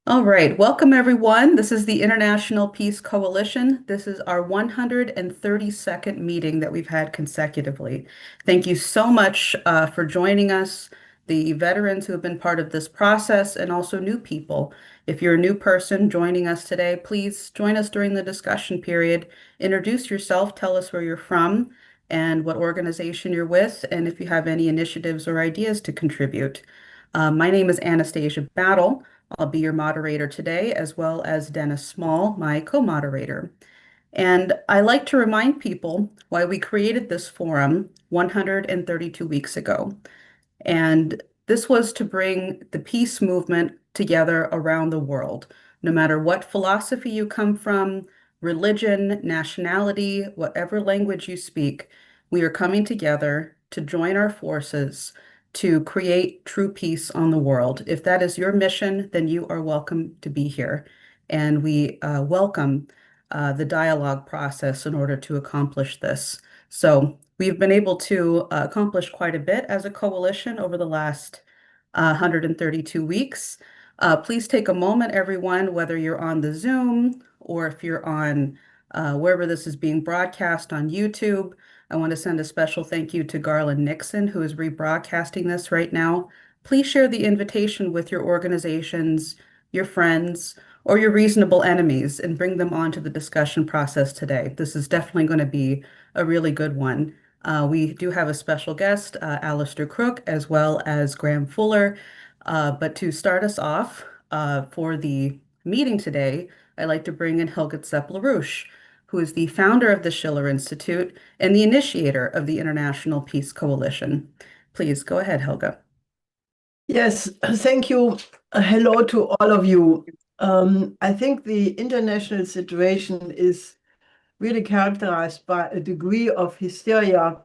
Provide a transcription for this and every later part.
All right, welcome everyone. This is the International Peace Coalition. This is our 132nd meeting that we've had consecutively. Thank you so much for joining us, the veterans who have been part of this process, and also new people. If you're a new person joining us today, please join us during the discussion period. Introduce yourself, tell us where you're from and what organization you're with, and if you have any initiatives or ideas to contribute. My name is Anastasia Battle. I'll be your moderator today, as well as Dennis Small, my co-moderator. And I like to remind people why we created this forum 132 weeks ago. And this was to bring the peace movement together around the world. No matter what philosophy you come from, religion, nationality, whatever language you speak, we are coming together to join our forces to create true peace on the world. If that is your mission, then you are welcome to be here. And we welcome the dialogue process in order to accomplish this. So we've been able to accomplish quite a bit as a coalition over the last 132 weeks. Please take a moment, everyone, whether you're on the Zoom or if you're on wherever this is being broadcast on YouTube. I want to send a special thank you to Garland Nixon, who is rebroadcasting this right now. Please share the invitation with your organizations, your friends, or your reasonable enemies and bring them onto the discussion process today. This is definitely going to be a really good one. We do have a special guest, Alistair Crook, as well as Graham Fuller. But to start us off for the meeting today, I'd like to bring in Helga Zepp-LaRouche, who is the founder of the Schiller Institute and the initiator of the International Peace Coalition. Please go ahead, Helga. Yes, thank you. Hello to all of you. I think the international situation is really characterized by a degree of hysteria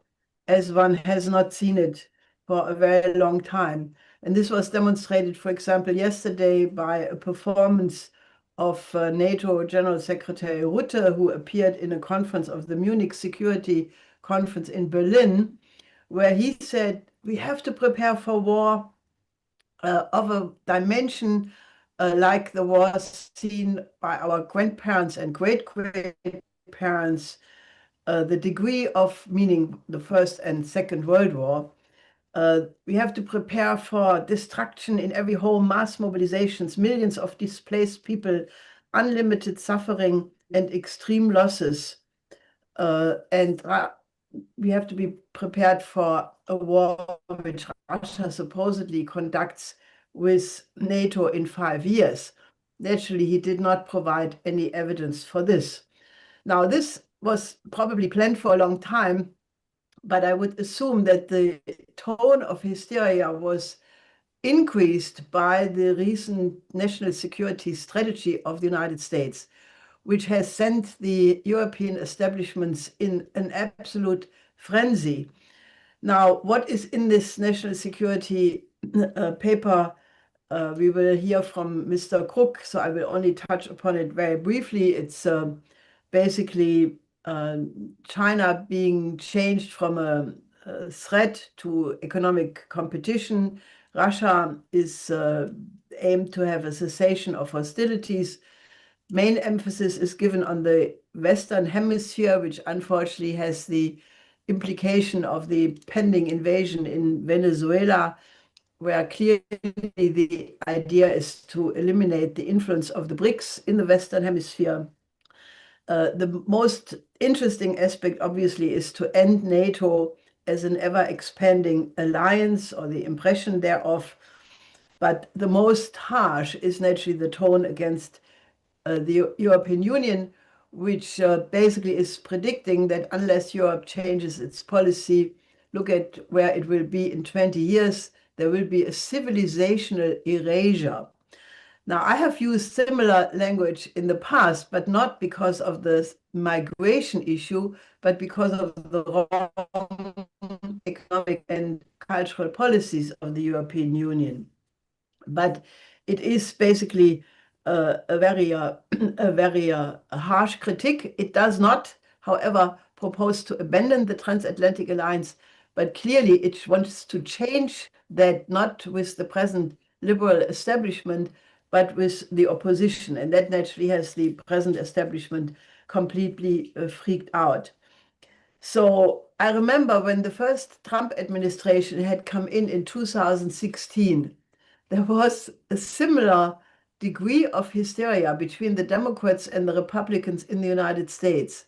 as one has not seen it for a very long time. And this was demonstrated, for example, yesterday by a performance of NATO General Secretary Rutte, who appeared in a conference of the Munich Security Conference in Berlin, where he said, we have to prepare for war of a dimension like the wars seen by our grandparents and great-great-parents, the degree of, meaning the First and Second World War. We have to prepare for destruction in every home, mass mobilizations, millions of displaced people, unlimited suffering, and extreme losses. And we have to be prepared for a war which Russia supposedly conducts with NATO in 5 years. Naturally, he did not provide any evidence for this. Now, this was probably planned for a long time, but I would assume that the tone of hysteria was increased by the recent national security strategy of the United States, which has sent the European establishments in an absolute frenzy. Now, what is in this national security paper? We will hear from Mr. Crook, so I will only touch upon it very briefly. It's basically China being changed from a threat to economic competition. Russia is aimed to have a cessation of hostilities. Main emphasis is given on the Western Hemisphere, which unfortunately has the implication of the pending invasion in Venezuela, where clearly the idea is to eliminate the influence of the BRICS in the Western Hemisphere. The most interesting aspect, obviously, is to end NATO as an ever-expanding alliance, or the impression thereof. But the most harsh is naturally the tone against the European Union, which basically is predicting that unless Europe changes its policy, look at where it will be in 20 years, there will be a civilizational erasure. Now, I have used similar language in the past, but not because of the migration issue, but because of the wrong economic and cultural policies of the European Union. But it is basically a very harsh critique. It does not, however, propose to abandon the transatlantic alliance, but clearly it wants to change that, not with the present liberal establishment, but with the opposition. And that naturally has the present establishment completely freaked out. So I remember when the first Trump administration had come in 2016, there was a similar degree of hysteria between the Democrats and the Republicans in the United States,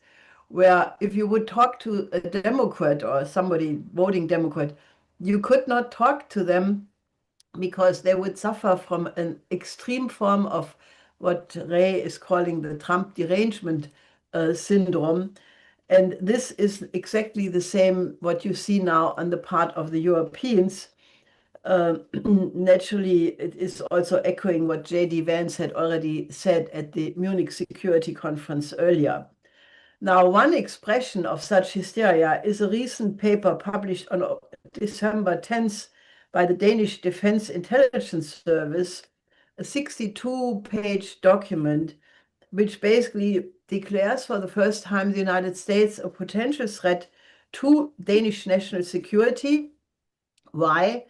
where if you would talk to a Democrat or somebody voting Democrat, you could not talk to them because they would suffer from an extreme form of what Ray is calling the Trump derangement syndrome. And this is exactly the same what you see now on the part of the Europeans. Naturally, it is also echoing what J.D. Vance had already said at the Munich Security Conference earlier. Now, one expression of such hysteria is a recent paper published on December 10th by the Danish Defense Intelligence Service, a 62-page document which basically declares for the first time the United States a potential threat to Danish national security. Why?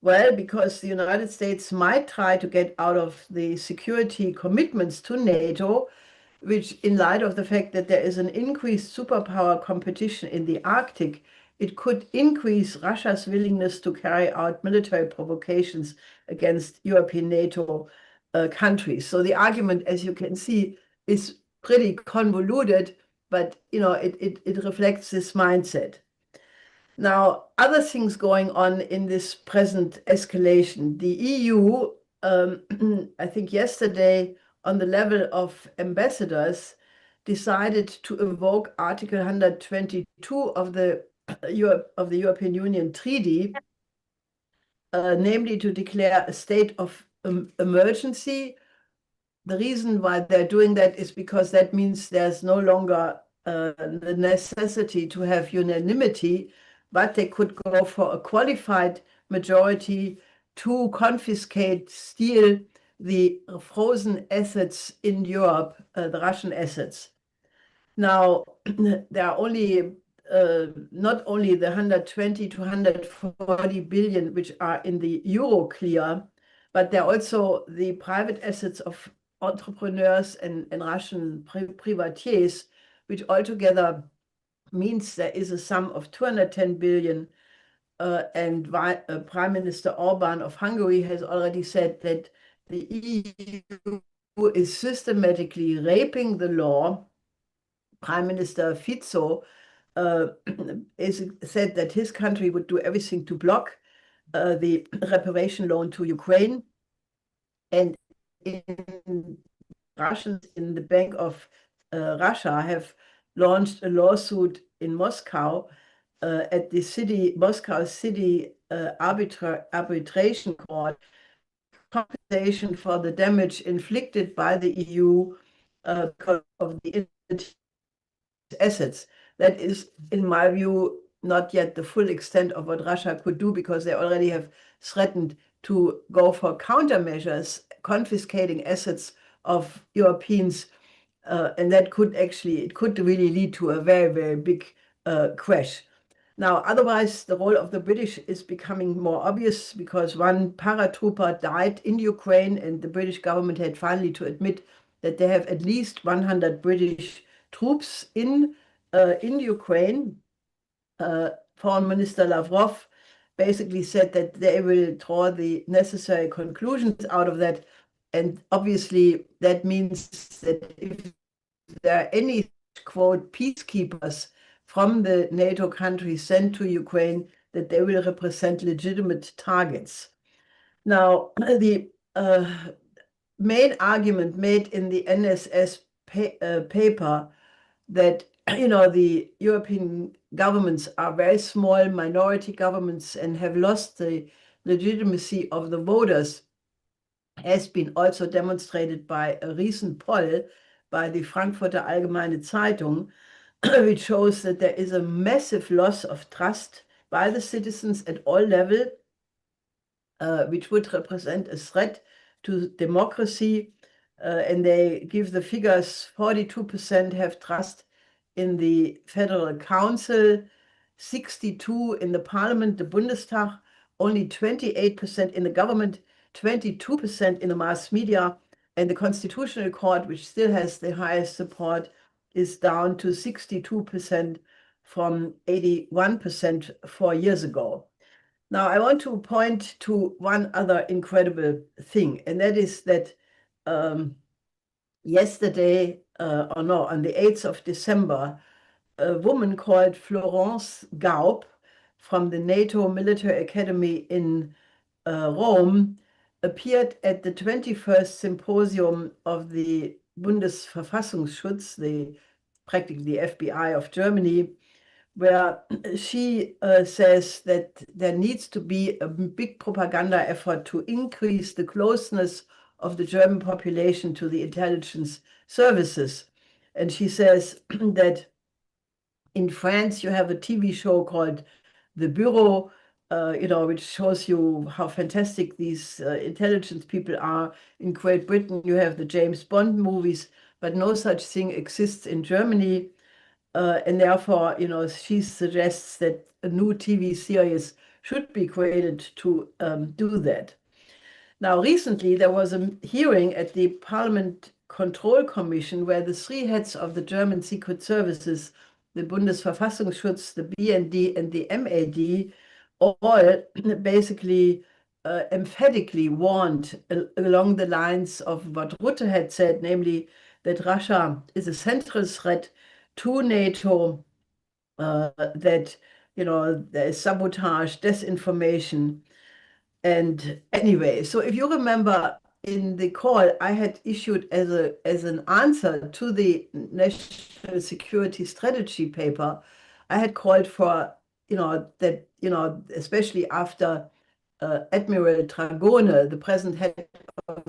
Well, because the United States might try to get out of the security commitments to NATO, which in light of the fact that there is an increased superpower competition in the Arctic, it could increase Russia's willingness to carry out military provocations against European NATO countries. So the argument, as you can see, is pretty convoluted, but it reflects this mindset. Now, other things going on in this present escalation. The EU, I think yesterday, on the level of ambassadors, decided to invoke Article 122 of the European Union Treaty, namely to declare a state of emergency. The reason why they're doing that is because that means there's no longer the necessity to have unanimity, but they could go for a qualified majority to confiscate, steal the frozen assets in Europe, the Russian assets. Now, there are only not only the 120 to 140 billion which are in the euro clear, but there are also the private assets of entrepreneurs and Russian privatiers, which altogether means there is a sum of 210 billion. And Prime Minister Orban of Hungary has already said that the EU is systematically raping the law. Prime Minister Fico said that his country would do everything to block the reparation loan to Ukraine. And Russians in the Bank of Russia have launched a lawsuit in Moscow at the Moscow City Arbitration Court, compensation for the damage inflicted by the EU because of the assets. That is, in my view, not yet the full extent of what Russia could do, because they already have threatened to go for countermeasures, confiscating assets of Europeans, and that could really lead to a very, very big crash. Now, otherwise, the role of the British is becoming more obvious, because one paratrooper died in Ukraine, and the British government had finally to admit that they have at least 100 British troops in Ukraine. Foreign Minister Lavrov basically said that they will draw the necessary conclusions out of that. And obviously, that means that if there are any, quote, peacekeepers from the NATO countries sent to Ukraine, that they will represent legitimate targets. Now, the main argument made in the NSS paper that the European governments are very small minority governments and have lost the legitimacy of the voters has been also demonstrated by a recent poll by the Frankfurter Allgemeine Zeitung, which shows that there is a massive loss of trust by the citizens at all levels, which would represent a threat to democracy. And they give the figures: 42% have trust in the Federal Council, 62% in the Parliament, the Bundestag, only 28% in the government. 22% in the mass media, and the Constitutional Court, which still has the highest support, is down to 62% from 81% 4 years ago. Now, I want to point to one other incredible thing, and that is that yesterday, on the 8th of December, a woman called Florence Gaub from the NATO Military Academy in Rome appeared at the 21st symposium of the Bundesverfassungsschutz, practically the FBI of Germany, where she says that there needs to be a big propaganda effort to increase the closeness of the German population to the intelligence services. And she says that in France, you have a TV show called The Bureau, which shows you how fantastic these intelligence people are. In Great Britain, you have the James Bond movies, but no such thing exists in Germany. And therefore, she suggests that a new TV series should be created to do that. Now, recently, there was a hearing at the Parliament Control Commission where the three heads of the German Secret Services, the Bundesverfassungsschutz, the BND, and the MAD, all basically emphatically warned along the lines of what Rutte had said, namely that Russia is a central threat to NATO, that there is sabotage, disinformation. And anyway, so if you remember in the call I had issued as an answer to the National Security Strategy paper, I had called for that especially after Admiral Dragone, the present head of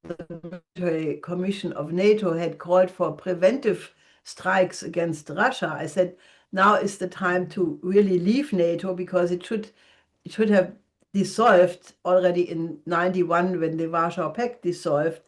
the Military Commission of NATO, had called for preventive strikes against Russia. I said, now is the time to really leave NATO, because it should have dissolved already in 91 when the Warsaw Pact dissolved.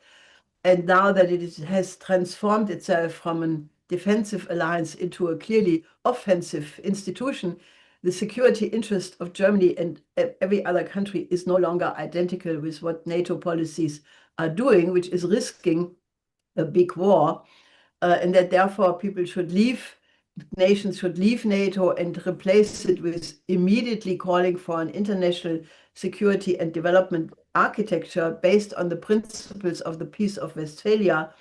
And now that it has transformed itself from a defensive alliance into a clearly offensive institution, the security interest of Germany and every other country is no longer identical with what NATO policies are doing, which is risking a big war. And that therefore nations should leave NATO and replace it with immediately calling for an international security and development architecture based on the principles of the Peace of Westphalia,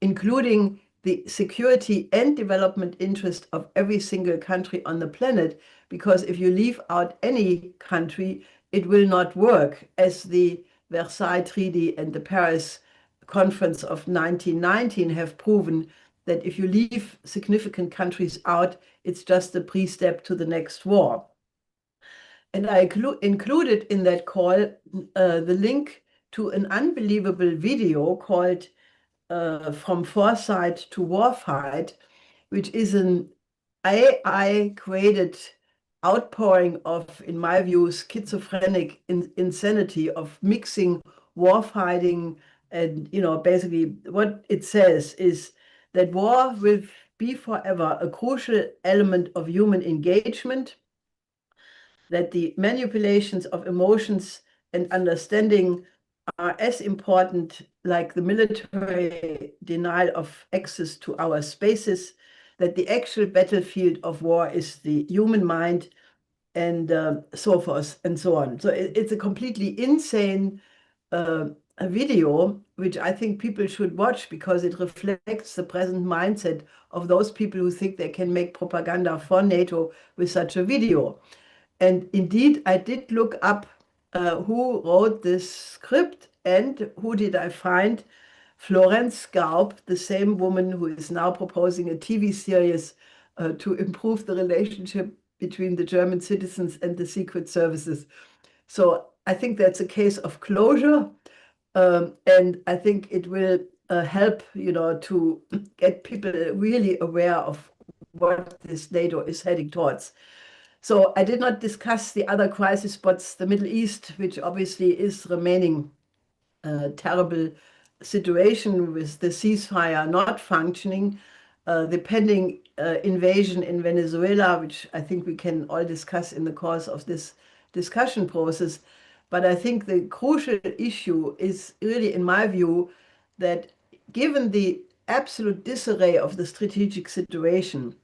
including the security and development interest of every single country on the planet. Because if you leave out any country, it will not work, as the Versailles Treaty and the Paris Conference of 1919 have proven, that if you leave significant countries out, it's just a pre-step to the next war. And I included in that call the link to an unbelievable video called From Foresight to Warfight, which is an AI-created outpouring of, in my view, schizophrenic insanity of mixing warfighting. And basically what it says is that war will be forever a crucial element of human engagement, that the manipulations of emotions and understanding are as important like the military denial of access to our spaces, that the actual battlefield of war is the human mind, and so forth and so on. So it's a completely insane a video, which I think people should watch, because it reflects the present mindset of those people who think they can make propaganda for NATO with such a video. And indeed, I did look up who wrote this script, and who did I find? Florence Gaub, the same woman who is now proposing a TV series to improve the relationship between the German citizens and the secret services. So I think that's a case of closure. And I think it will help, to get people really aware of what this NATO is heading towards. So I did not discuss the other crisis spots, the Middle East, which obviously is remaining a terrible situation with the ceasefire not functioning, the pending invasion in Venezuela, which I think we can all discuss in the course of this discussion process. But I think the crucial issue is really, in my view, that given the absolute disarray of the strategic situation,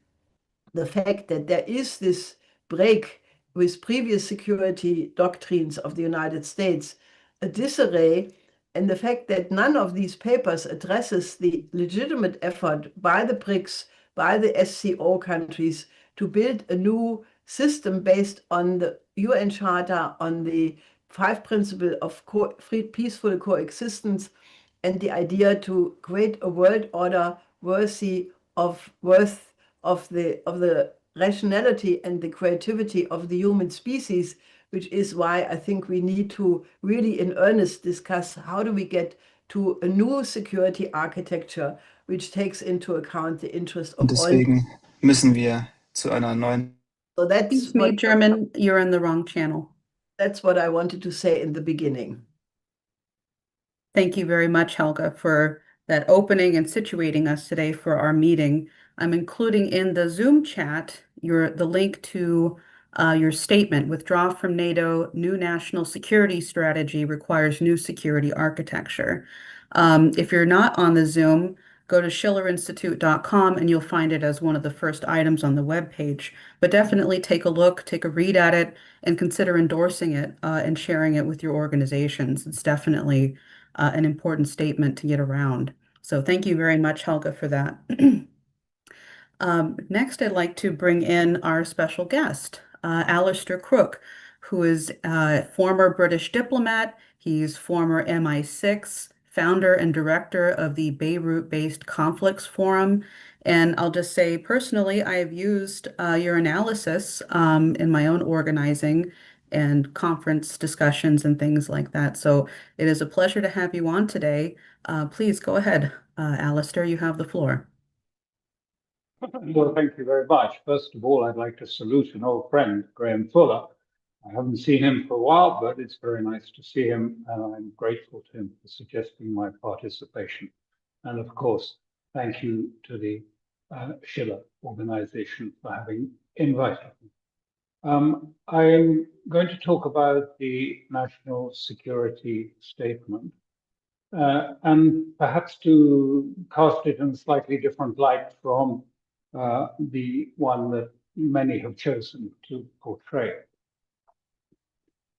the fact that there is this break with previous security doctrines of the United States, a disarray, and the fact that none of these papers addresses the legitimate effort by the BRICS, by the SCO countries to build a new system based on the UN Charter, on the 5 principles of peaceful coexistence, and the idea to create a world order worthy of the rationality and the creativity of the human species, which is why I think we need to really in earnest discuss how do we get to a new security architecture which takes into account the interest of all. Deswegen müssen wir zu einer neuen. So Excuse me, German, you're in the wrong channel. That's what I wanted to say in the beginning. Thank you very much, Helga, for that opening and situating us today for our meeting. I'm including in the Zoom chat the link to your statement, withdraw from NATO, new national security strategy requires new security architecture. If you're not on the Zoom, go to schillerinstitute.com and you'll find it as one of the first items on the webpage. But definitely take a look, take a read at it, and consider endorsing it and sharing it with your organizations. It's definitely an important statement to get around. So thank you very much, Helga, for that. Next, I'd like to bring in our special guest, Alistair Crook, who is a former British diplomat. He's former MI6, founder and director of the Beirut-based Conflicts Forum. And I'll just say personally, I have used your analysis in my own organizing and conference discussions and things like that. So it is a pleasure to have you on today. Please go ahead, Alistair, you have the floor. Well, thank you very much. First of all, I'd like to salute an old friend, Graham Fuller. I haven't seen him for a while, but it's very nice to see him, and I'm grateful to him for suggesting my participation. And of course, thank you to the Schiller organization for having invited me. I'm going to talk about the national security statement and perhaps to cast it in a slightly different light from the one that many have chosen to portray.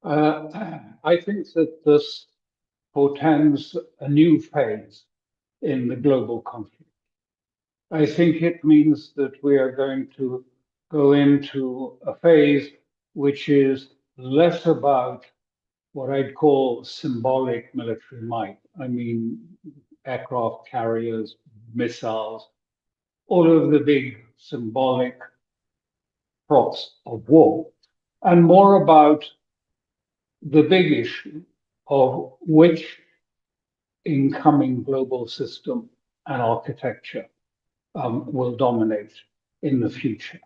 I think that this portends a new phase in the global conflict. I think it means that we are going to go into a phase which is less about what I'd call symbolic military might. I mean, aircraft carriers, missiles, all of the big symbolic props of war, and more about the big issue of which incoming global system and architecture will dominate in the future.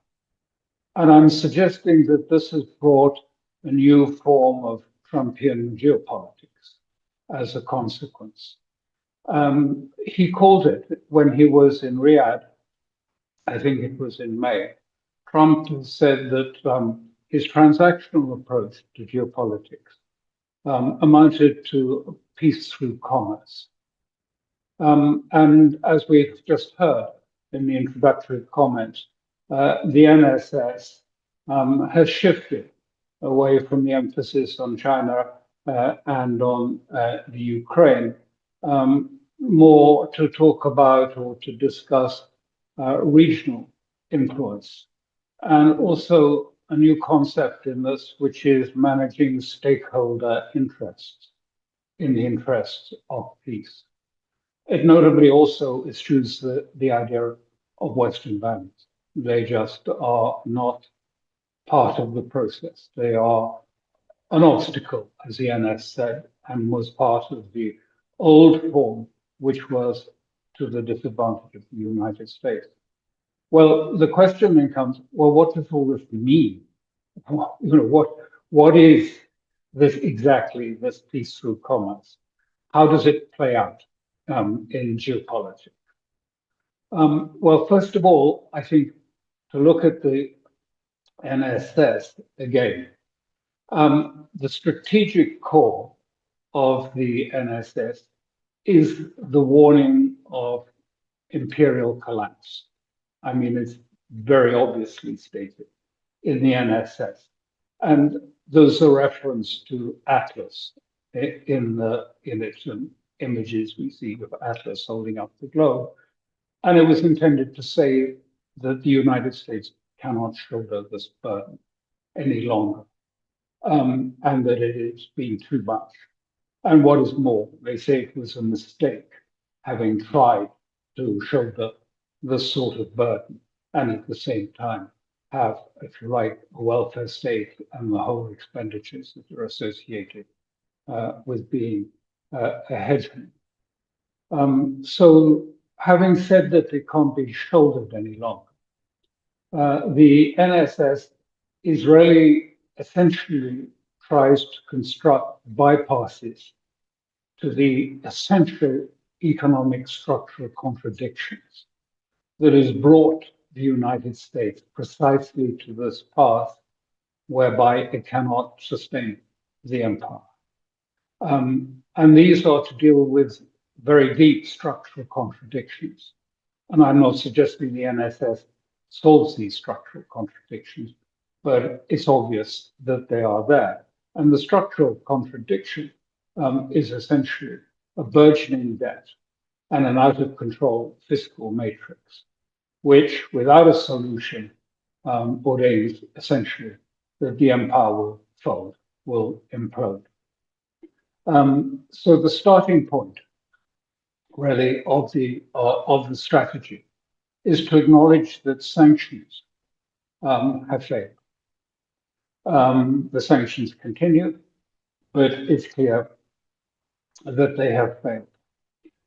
And I'm suggesting that this has brought a new form of Trumpian geopolitics as a consequence. He called it, when he was in Riyadh, I think it was in May, Trump said that his transactional approach to geopolitics amounted to peace through commerce. And as we've just heard in the introductory comments, the NSS has shifted away from the emphasis on China and on the Ukraine, more to talk about or to discuss regional influence. And also a new concept in this, which is managing stakeholder interests in the interests of peace. It notably also eschews the idea of Western values. They just are not part of the process. They are an obstacle, as the NS said, and was part of the old form, which was to the disadvantage of the United States. Well, the question then comes, well, what does all this mean? What is this exactly, this peace through commerce? How does it play out in geopolitics? Well, first of all, I think to look at the NSS again, The strategic core of the NSS is the warning of imperial collapse. I mean, it's very obviously stated in the NSS. And there's a reference to Atlas in its images we see of Atlas holding up the globe. And it was intended to say that the United States cannot shoulder this burden any longer, and that it has been too much. And what is more, they say it was a mistake having tried to shoulder this sort of burden and at the same time have, if you like, a welfare state and the whole expenditures that are associated with being a hegemon. So having said that it can't be shouldered any longer, the NSS Israeli essentially tries to construct bypasses to the essential economic structural contradictions that has brought the United States precisely to this path whereby it cannot sustain the empire. And these are to deal with very deep structural contradictions. And I'm not suggesting the NSS solves these structural contradictions, but it's obvious that they are there. And the structural contradiction is essentially a burgeoning debt and an out of control fiscal matrix, which without a solution ordains essentially that the empire will fold, will implode. So the starting point really of the strategy is to acknowledge that sanctions have failed. The sanctions continue, but it's clear that they have failed.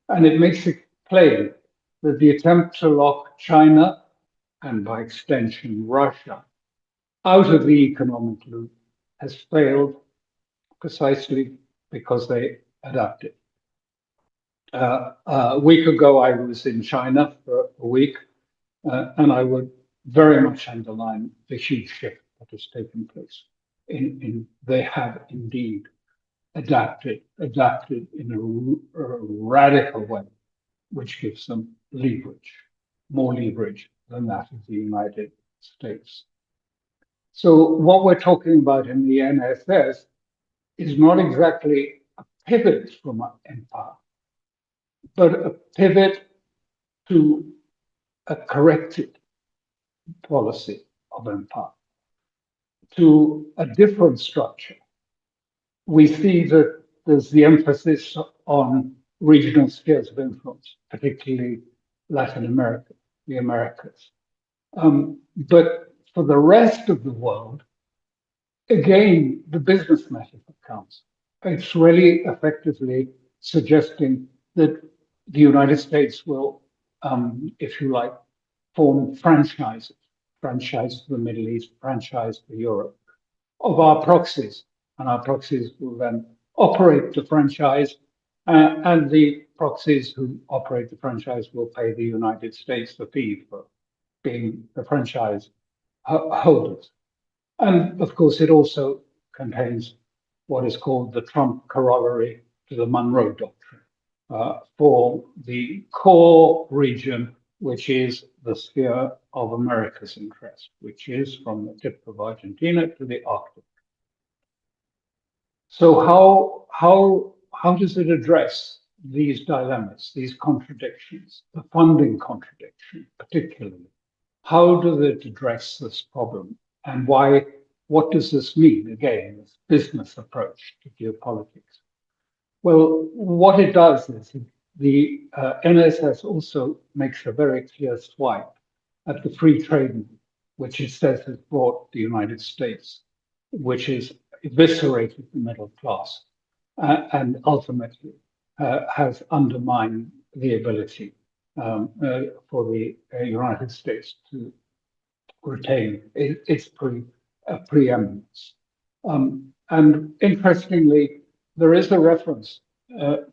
And it makes it plain that the attempt to lock China, and by extension Russia, out of the economic loop has failed precisely because they adapted. A week ago, I was in China for a week, and I would very much underline the huge shift that has taken place. They have indeed adapted in a radical way, which gives them leverage, more leverage than that of the United States. So what we're talking about in the NSS is not exactly a pivot from an empire, but a pivot to a corrected policy of empire, to a different structure. We see that there's the emphasis on regional spheres of influence, particularly Latin America, the Americas. But for the rest of the world, again, the business metaphor counts. It's really effectively suggesting that the United States will, if you like, form franchises, franchise to the Middle East, franchise to Europe, of our proxies. And our proxies will then operate the franchise, and the proxies who operate the franchise will pay the United States the fee for being the franchise holders. And of course, it also contains what is called the Trump corollary to the Monroe Doctrine for the core region, which is the sphere of America's interest, which is from the tip of Argentina to the Arctic. So how does it address these dilemmas, these contradictions, the funding contradiction particularly? How does it address this problem? And why? What does this mean, again, this business approach to geopolitics? Well, what it does is the NSS also makes a very clear swipe at the free trade movement, which it says has brought the United States, which is eviscerated the middle class and ultimately has undermined the ability for the United States to retain its preeminence. And interestingly, there is a reference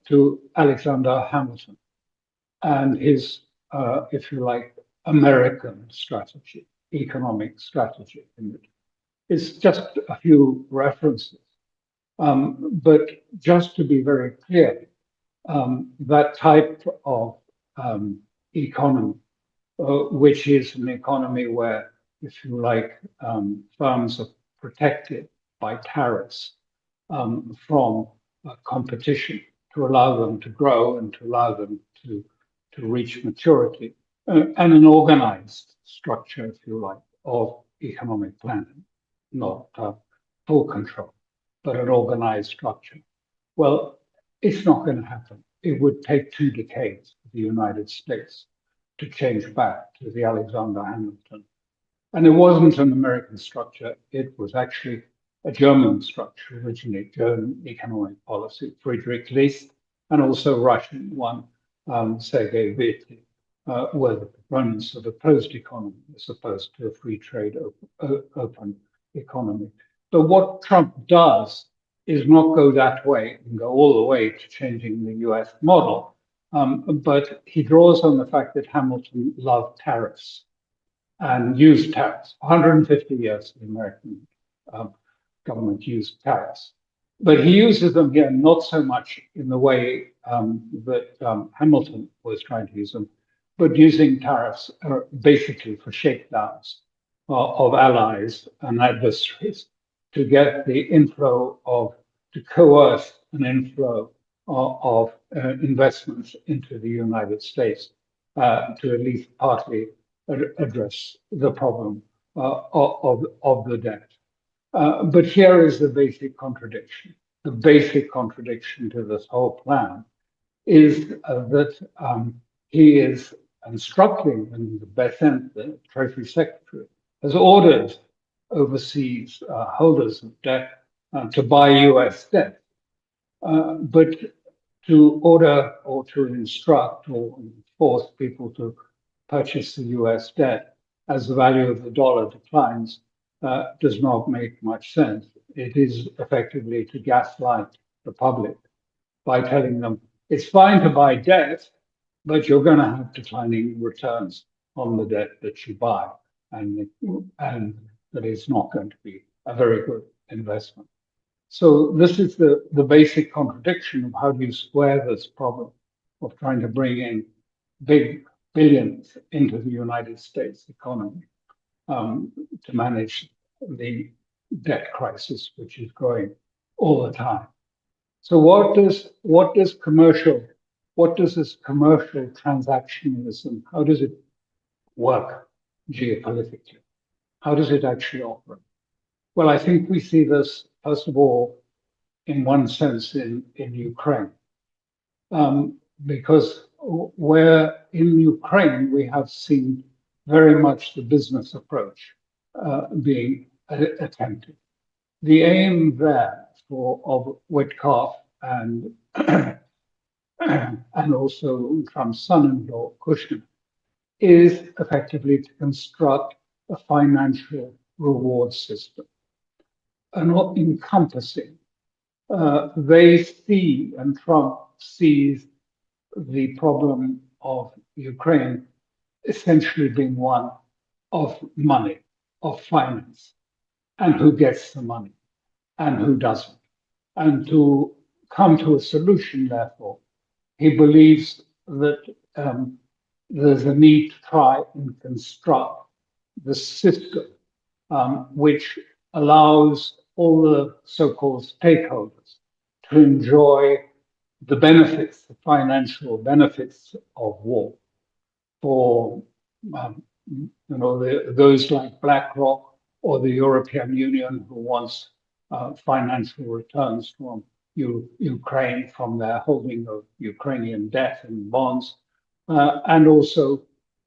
to Alexander Hamilton and his, if you like, American strategy, economic strategy It's just a few references. But just to be very clear, that type of economy, which is an economy where, if you like, firms are protected by tariffs from competition to allow them to grow and to allow them to reach maturity, and an organized structure, if you like, of economic planning, not full control, but an organized structure. Well, it's not going to happen. It would take 2 decades for the United States to change back to the Alexander Hamilton. And it wasn't an American structure. It was actually a German structure, originally German economic policy, Friedrich List, and also Russian one, Sergei Vity, were the proponents of a closed economy as opposed to a free trade open economy. But what Trump does is not go that way and go all the way to changing the US model, but he draws on the fact that Hamilton loved tariffs and used tariffs. 150 years the American government used tariffs. But he uses them here not so much in the way that Hamilton was trying to use them, but using tariffs basically for shakedowns of allies and adversaries to get the inflow of, to coerce an inflow of investments into the United States to at least partly address the problem of the debt. But here is the basic contradiction. The basic contradiction to this whole plan is that he is instructing, and the Besant, the Treasury Secretary, has ordered overseas holders of debt to buy US debt. But to order or to instruct or force people to purchase the US debt as the value of the dollar declines does not make much sense. It is effectively to gaslight the public by telling them it's fine to buy debt, but you're going to have declining returns on the debt that you buy, and that it's not going to be a very good investment. So this is the basic contradiction of how do you square this problem of trying to bring in big billions into the United States economy to manage the debt crisis, which is growing all the time. So what does this commercial transactionalism, how does it work geopolitically? How does it actually operate? Well, I think we see this, first of all, in one sense in Ukraine, because where in Ukraine we have seen very much the business approach being attempted. The aim there of Witkoff and and also Trump's son-in-law Kushner is effectively to construct a financial reward system, and not encompassing. They see, and Trump sees, the problem of Ukraine essentially being one of money, of finance, and who gets the money and who doesn't. And to come to a solution, therefore, he believes that there's a need to try and construct the system which allows all the so-called stakeholders to enjoy the benefits, the financial benefits of war. For those like BlackRock or the European Union, who wants financial returns from Ukraine from their holding of Ukrainian debt and bonds, and also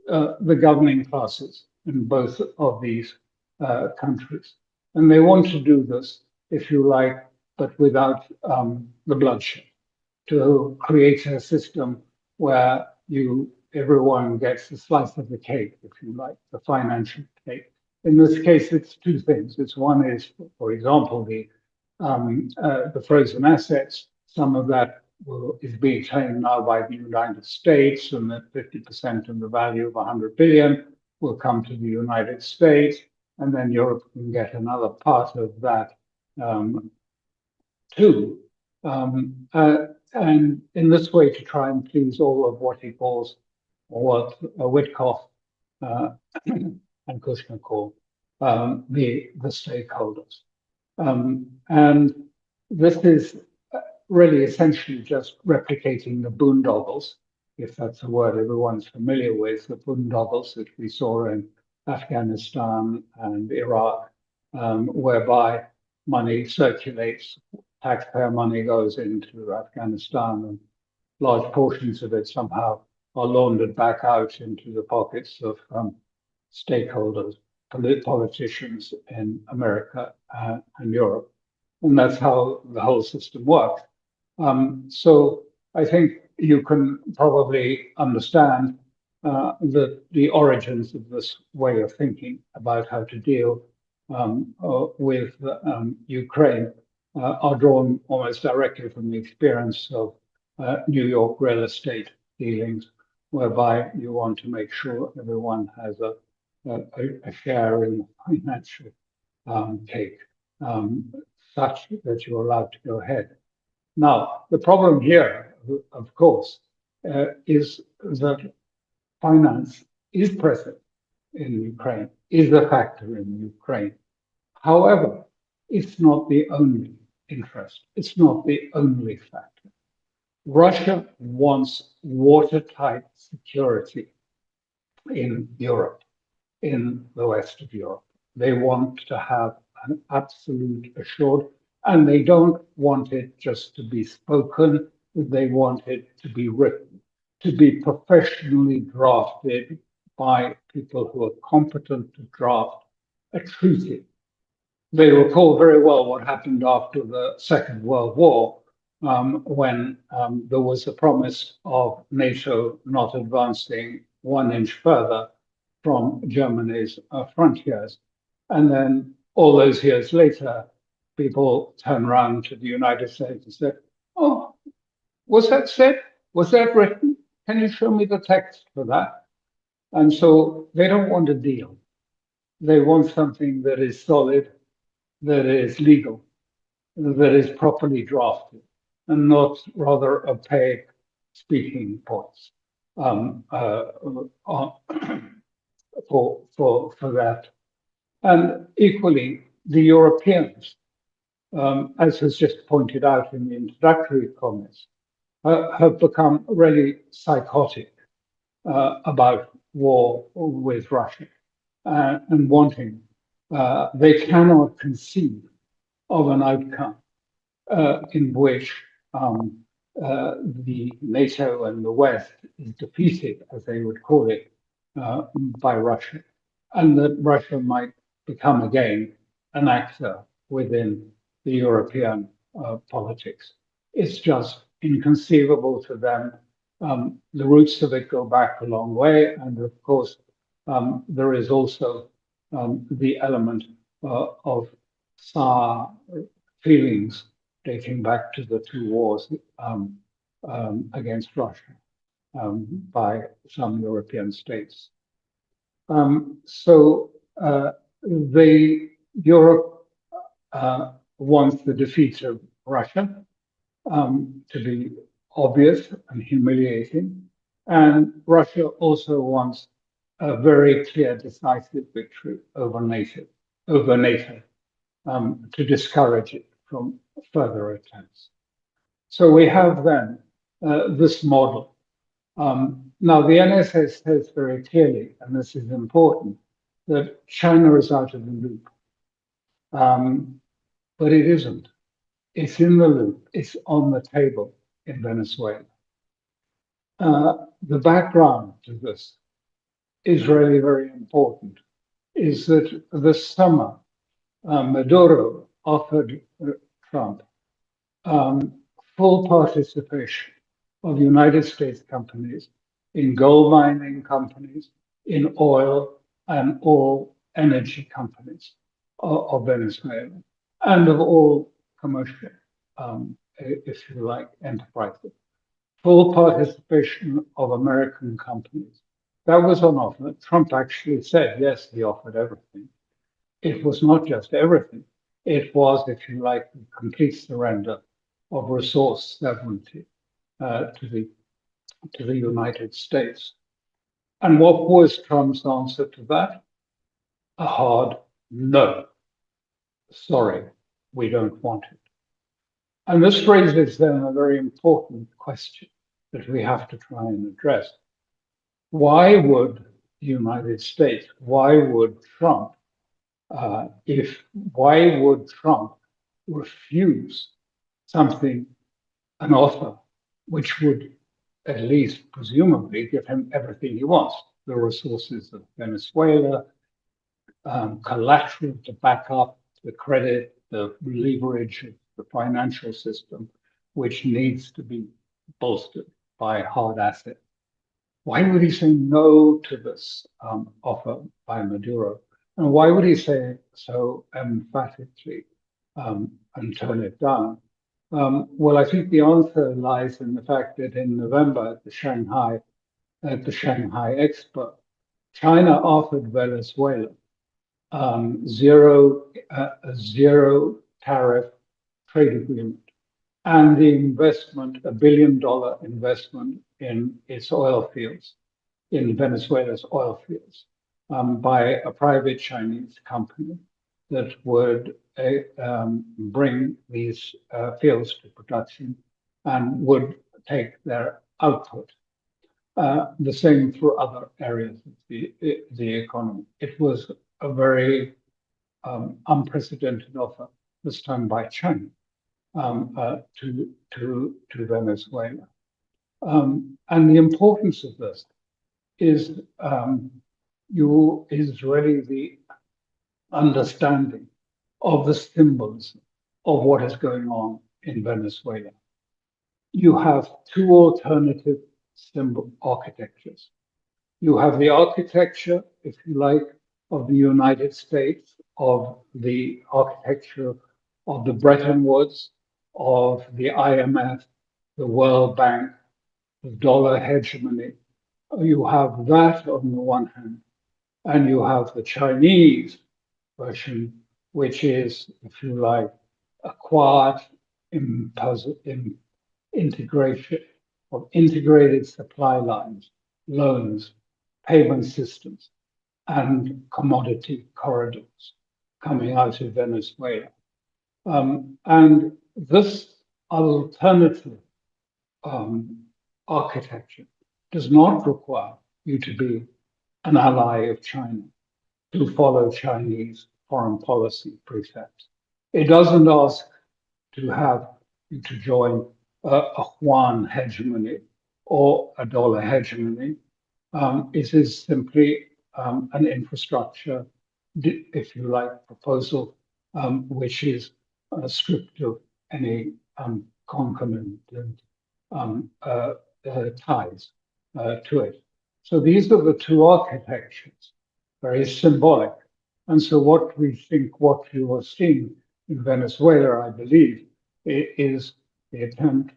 the governing classes in both of these countries. And they want to do this, if you like, but without the bloodshed, to create a system where everyone gets a slice of the cake, if you like, the financial cake. In this case, it's two things. One is, for example, the frozen assets. Some of that is being claimed now by the United States, and that 50% of the value of 100 billion will come to the United States. and then Europe can get another part of that too. And in this way, to try and please all of what he calls, or what Witkoff and Kushner call the stakeholders. And this is really essentially just replicating the boondoggles, if that's a word everyone's familiar with, the boondoggles that we saw in Afghanistan and Iraq, whereby money circulates, taxpayer money goes into Afghanistan, and large portions of it somehow are laundered back out into the pockets of stakeholders, politicians in America and Europe. And that's how the whole system works. So I think you can probably understand the origins of this way of thinking about how to deal with Ukraine are drawn almost directly from the experience of New York real estate dealings, whereby you want to make sure everyone has a share in the financial cake, such that you're allowed to go ahead. Now, the problem here, of course, is that finance is present in Ukraine, is a factor in Ukraine. However, it's not the only interest. It's not the only factor. Russia wants watertight security in Europe, in the West of Europe. They want to have an absolute assured, and they don't want it just to be spoken, they want it to be written, to be professionally drafted by people who are competent to draft a treaty. They recall very well what happened after the Second World War, when there was a promise of NATO not advancing 1 inch further from Germany's frontiers. And then all those years later, people turn around to the United States and said, oh, was that said? Was that written? Can you show me the text for that? And so they don't want a deal. They want something that is solid, that is legal, that is properly drafted, and not rather opaque speaking points for that. And equally, the Europeans, as was just pointed out in the introductory comments, have become really psychotic about war with Russia and wanting. They cannot conceive of an outcome in which the NATO and the West is defeated, as they would call it, by Russia, and that Russia might become again an actor within the European politics. It's just inconceivable to them. The roots of it go back a long way, and of course, there is also the element of Tsar feelings dating back to the two wars against Russia by some European states. So Europe wants the defeat of Russia to be obvious and humiliating, and Russia also wants a very clear, decisive victory over NATO, to discourage it from further attempts. So we have then this model. Now, the NSS says very clearly, and this is important, that China is out of the loop. But it isn't. It's in the loop. It's on the table in Venezuela. The background to this is really very important, is that this summer, Maduro offered Trump full participation of United States companies in gold mining companies, in oil and all energy companies of Venezuela, and of all commercial, if you like, enterprises. Full participation of American companies. That was on offer. Trump actually said, yes, he offered everything. it was not just everything. It was, if you like, the complete surrender of resource sovereignty to the United States. And what was Trump's answer to that? A hard no. Sorry, we don't want it. And this raises then a very important question that we have to try and address. Why would the United States, why would Trump refuse something, an offer, which would at least presumably give him everything he wants, the resources of Venezuela, collateral to back up the credit, the leverage of the financial system, which needs to be bolstered by hard assets. Why would he say no to this offer by Maduro? And why would he say so emphatically and turn it down? Well, I think the answer lies in the fact that in November at the Shanghai Expo, China offered Venezuela zero tariff trade agreement and the investment, $1 billion investment in its oil fields, in Venezuela's oil fields, by a private Chinese company that would bring these fields to production and would take their output. The same for other areas of the economy. It was a very unprecedented offer, this time by China, to Venezuela. And the importance of this is really the understanding of the symbols of what is going on in Venezuela. You have two alternative symbol architectures. You have the architecture, if you like, of the United States, of the architecture of the Bretton Woods, of the IMF, the World Bank, the dollar hegemony. You have that on the one hand, and you have the Chinese version, which is, if you like, a quiet integration of integrated supply lines, loans, payment systems, and commodity corridors coming out of Venezuela. And this alternative architecture does not require you to be an ally of China, to follow Chinese foreign policy precepts. It doesn't ask to have you to join a yuan hegemony or a dollar hegemony. It is simply an infrastructure, if you like, proposal, which is stripped of any concomitant ties to it. So these are the two architectures, very symbolic. And so what you are seeing in Venezuela, I believe, is the attempt,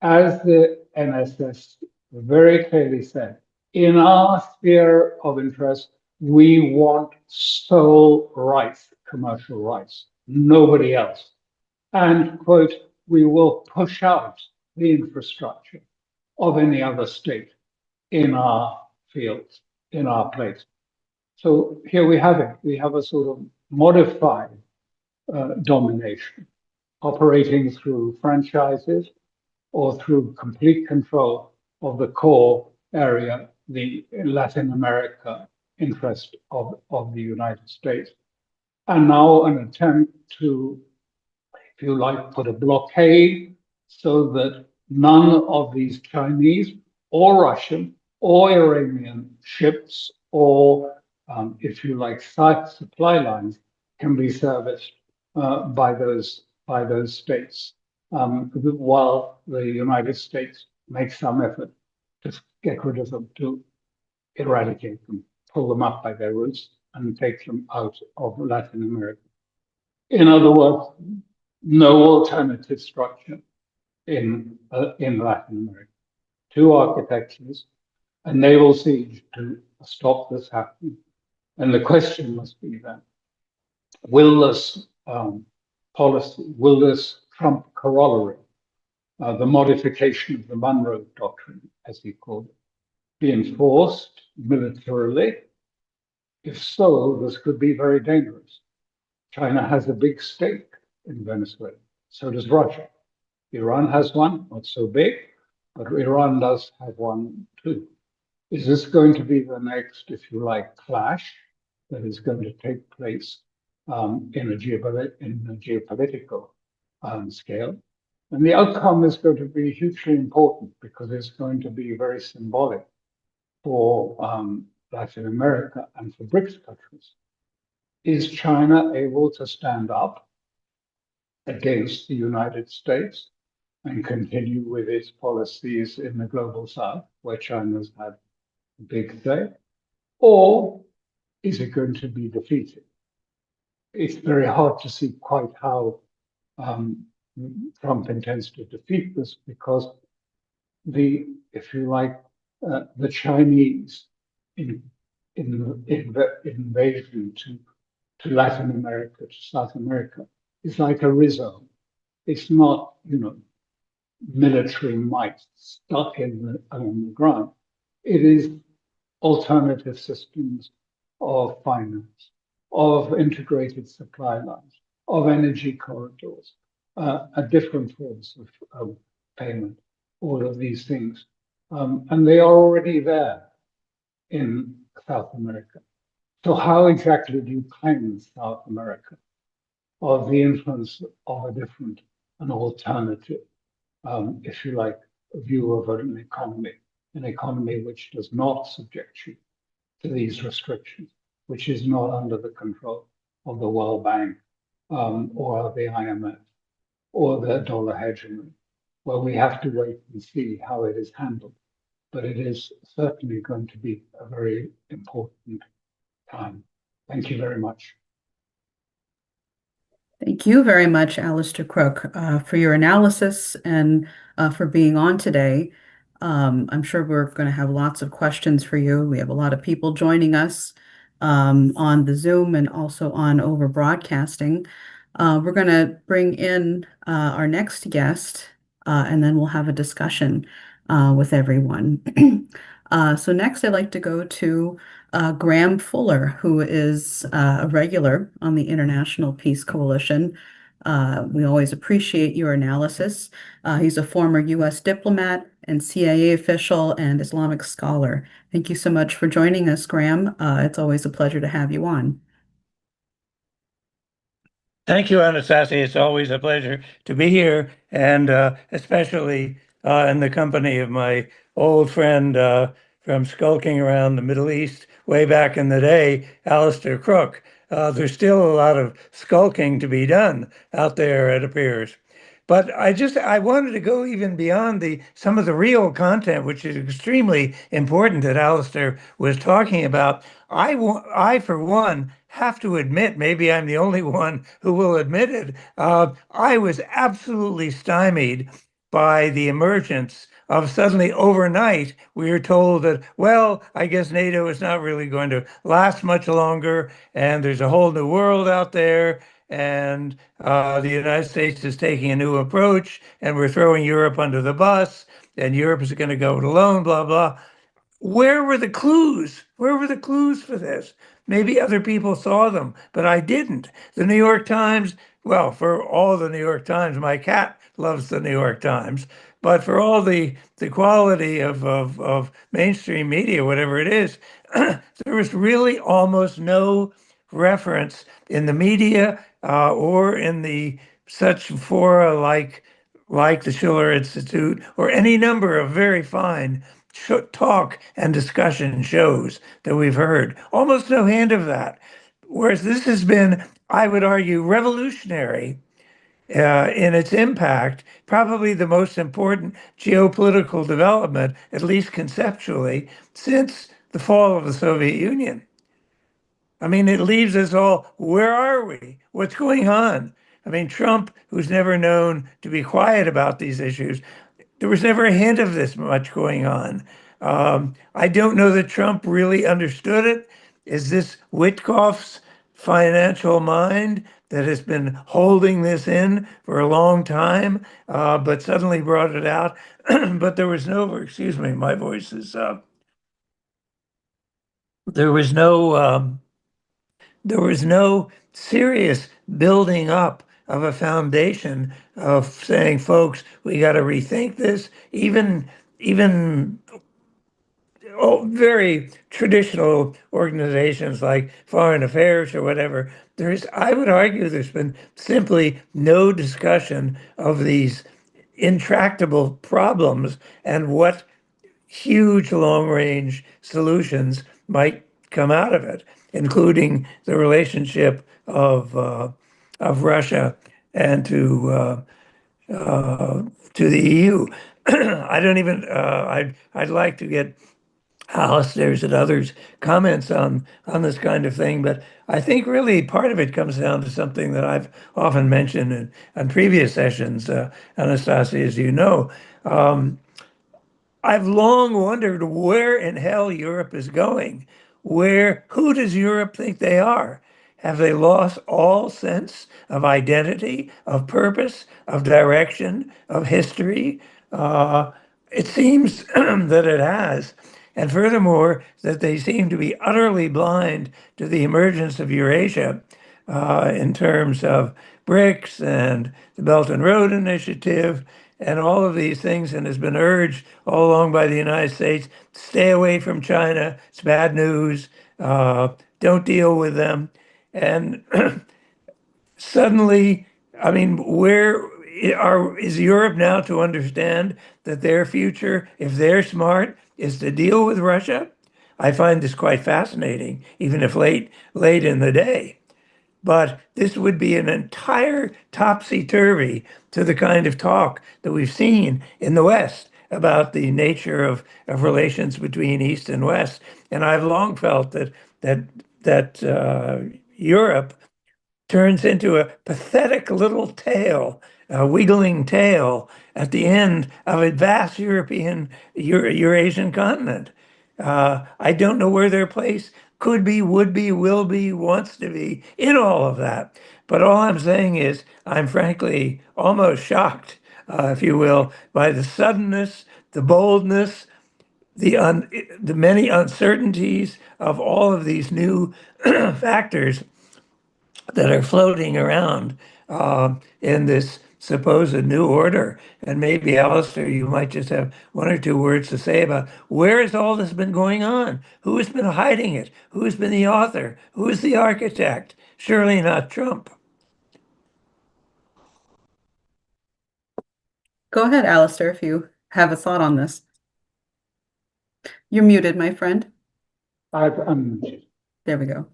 as the NSS very clearly said, in our sphere of interest, we want sole rights, commercial rights, nobody else. And, quote, we will push out the infrastructure of any other state in our fields, in our place. So here we have it. We have a sort of modified domination operating through franchises or through complete control of the core area, the Latin America interest of the United States. And now an attempt to, if you like, put a blockade so that none of these Chinese or Russian or Iranian ships or, if you like, supply lines can be serviced by those states, while the United States makes some effort to get rid of them, to eradicate them, pull them up by their roots and take them out of Latin America. In other words, no alternative structure in Latin America. Two architectures, a naval siege to stop this happening. And the question must be then, will this policy, will this Trump corollary, the modification of the Monroe Doctrine, as he called it, be enforced militarily? If so, this could be very dangerous. China has a big stake in Venezuela. So does Russia. Iran has one, not so big, but Iran does have one too. Is this going to be the next, if you like, clash that is going to take place in a geopolitical scale? And the outcome is going to be hugely important because it's going to be very symbolic for Latin America and for BRICS countries. Is China able to stand up against the United States and continue with its policies in the global south, where China's had a big say? Or is it going to be defeated? It's very hard to see quite how Trump intends to defeat this because if you like, the Chinese invasion to Latin America, to South America, is like a rhizome. It's not, military might stuck on the ground. It is alternative systems of finance, of integrated supply lines, of energy corridors, different forms of payment, all of these things. And they are already there in South America. So how exactly do you cleanse South America of the influence of a different, an alternative, if you like, view of an economy which does not subject you to these restrictions, which is not under the control of the World Bank or the IMF or the dollar hegemony? Well, we have to wait and see how it is handled, but it is certainly going to be a very important time. Thank you very much. Thank you very much, Alistair Crook, for your analysis and for being on today. I'm sure we're going to have lots of questions for you. We have a lot of people joining us on the Zoom and also on over broadcasting. We're going to bring in our next guest, and then we'll have a discussion with everyone. So next, I'd like to go to Graham Fuller, who is a regular on the International Peace Coalition. We always appreciate your analysis. He's a former U.S. diplomat and CIA official and Islamic scholar. Thank you so much for joining us, Graham. It's always a pleasure to have you on. Thank you, Anastasia. It's always a pleasure to be here, and especially in the company of my old friend from skulking around the Middle East way back in the day, Alistair Crook. There's still a lot of skulking to be done out there, it appears. But I wanted to go even beyond some of the real content, which is extremely important that Alistair was talking about. I, for one, have to admit, maybe I'm the only one who will admit it, I was absolutely stymied by the emergence of suddenly overnight, we were told that, well, I guess NATO is not really going to last much longer, and there's a whole new world out there, and the United States is taking a new approach, and we're throwing Europe under the bus, and Europe is going to go it alone, blah, blah. Where were the clues? Where were the clues for this? Maybe other people saw them, but I didn't. The New York Times, well, for all the New York Times, my cat loves the New York Times, but for all the quality of mainstream media, whatever it is, there was really almost no reference in the media or in the such fora like the Schiller Institute or any number of very fine talk and discussion shows that we've heard. Almost no hint of that. Whereas this has been, I would argue, revolutionary in its impact, probably the most important geopolitical development, at least conceptually, since the fall of the Soviet Union. I mean, it leaves us all, where are we? What's going on? I mean, Trump, who's never known to be quiet about these issues, there was never a hint of this much going on. I don't know that Trump really understood it. Is this Witkoff's financial mind that has been holding this in for a long time, but suddenly brought it out. But there was no, excuse me, my voice is, there was no serious building up of a foundation of saying, folks, we got to rethink this. Even very traditional organizations like Foreign Affairs or whatever, I would argue there's been simply no discussion of these intractable problems and what huge long-range solutions might come out of it, including the relationship of Russia and to the EU. I don't even. I'd like to get Alistair's and others' comments on this kind of thing, but I think really part of it comes down to something that I've often mentioned in previous sessions, Anastasia, as you know. I've long wondered where in hell Europe is going. Who does Europe think they are? Have they lost all sense of identity, of purpose, of direction, of history? It seems that it has. And furthermore, that they seem to be utterly blind to the emergence of Eurasia in terms of BRICS and the Belt and Road Initiative and all of these things, and has been urged all along by the United States, stay away from China, it's bad news, don't deal with them. And suddenly, I mean, is Europe now to understand that their future, if they're smart, is to deal with Russia? I find this quite fascinating, even if late in the day. But this would be an entire topsy-turvy to the kind of talk that we've seen in the West about the nature of relations between East and West. And I've long felt that Europe turns into a pathetic little tail, a wiggling tail at the end of a vast Eurasian continent. I don't know where their place could be, would be, will be, wants to be in all of that. But all I'm saying is I'm frankly almost shocked, if you will, by the suddenness, the boldness, the many uncertainties of all of these new factors that are floating around in this supposed new order. And maybe, Alistair, you might just have one or two words to say about where has all this been going on? Who has been hiding it? Who has been the author? Who is the architect? Surely not Trump. Go ahead, Alistair, if you have a thought on this. You're muted, my friend. I'm There we go.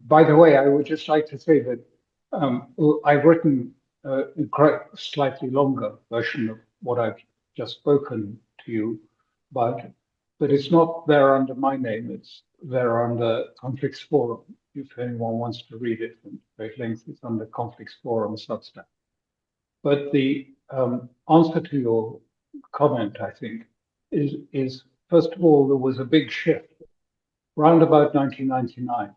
By the way, I would just like to say that I've written a slightly longer version of what I've just spoken to you about, but it's not there under my name, it's there under Conflicts Forum. If anyone wants to read it in great length, it's under Conflicts Forum Substack. But the answer to your comment, I think, is first of all, there was a big shift round about 1999.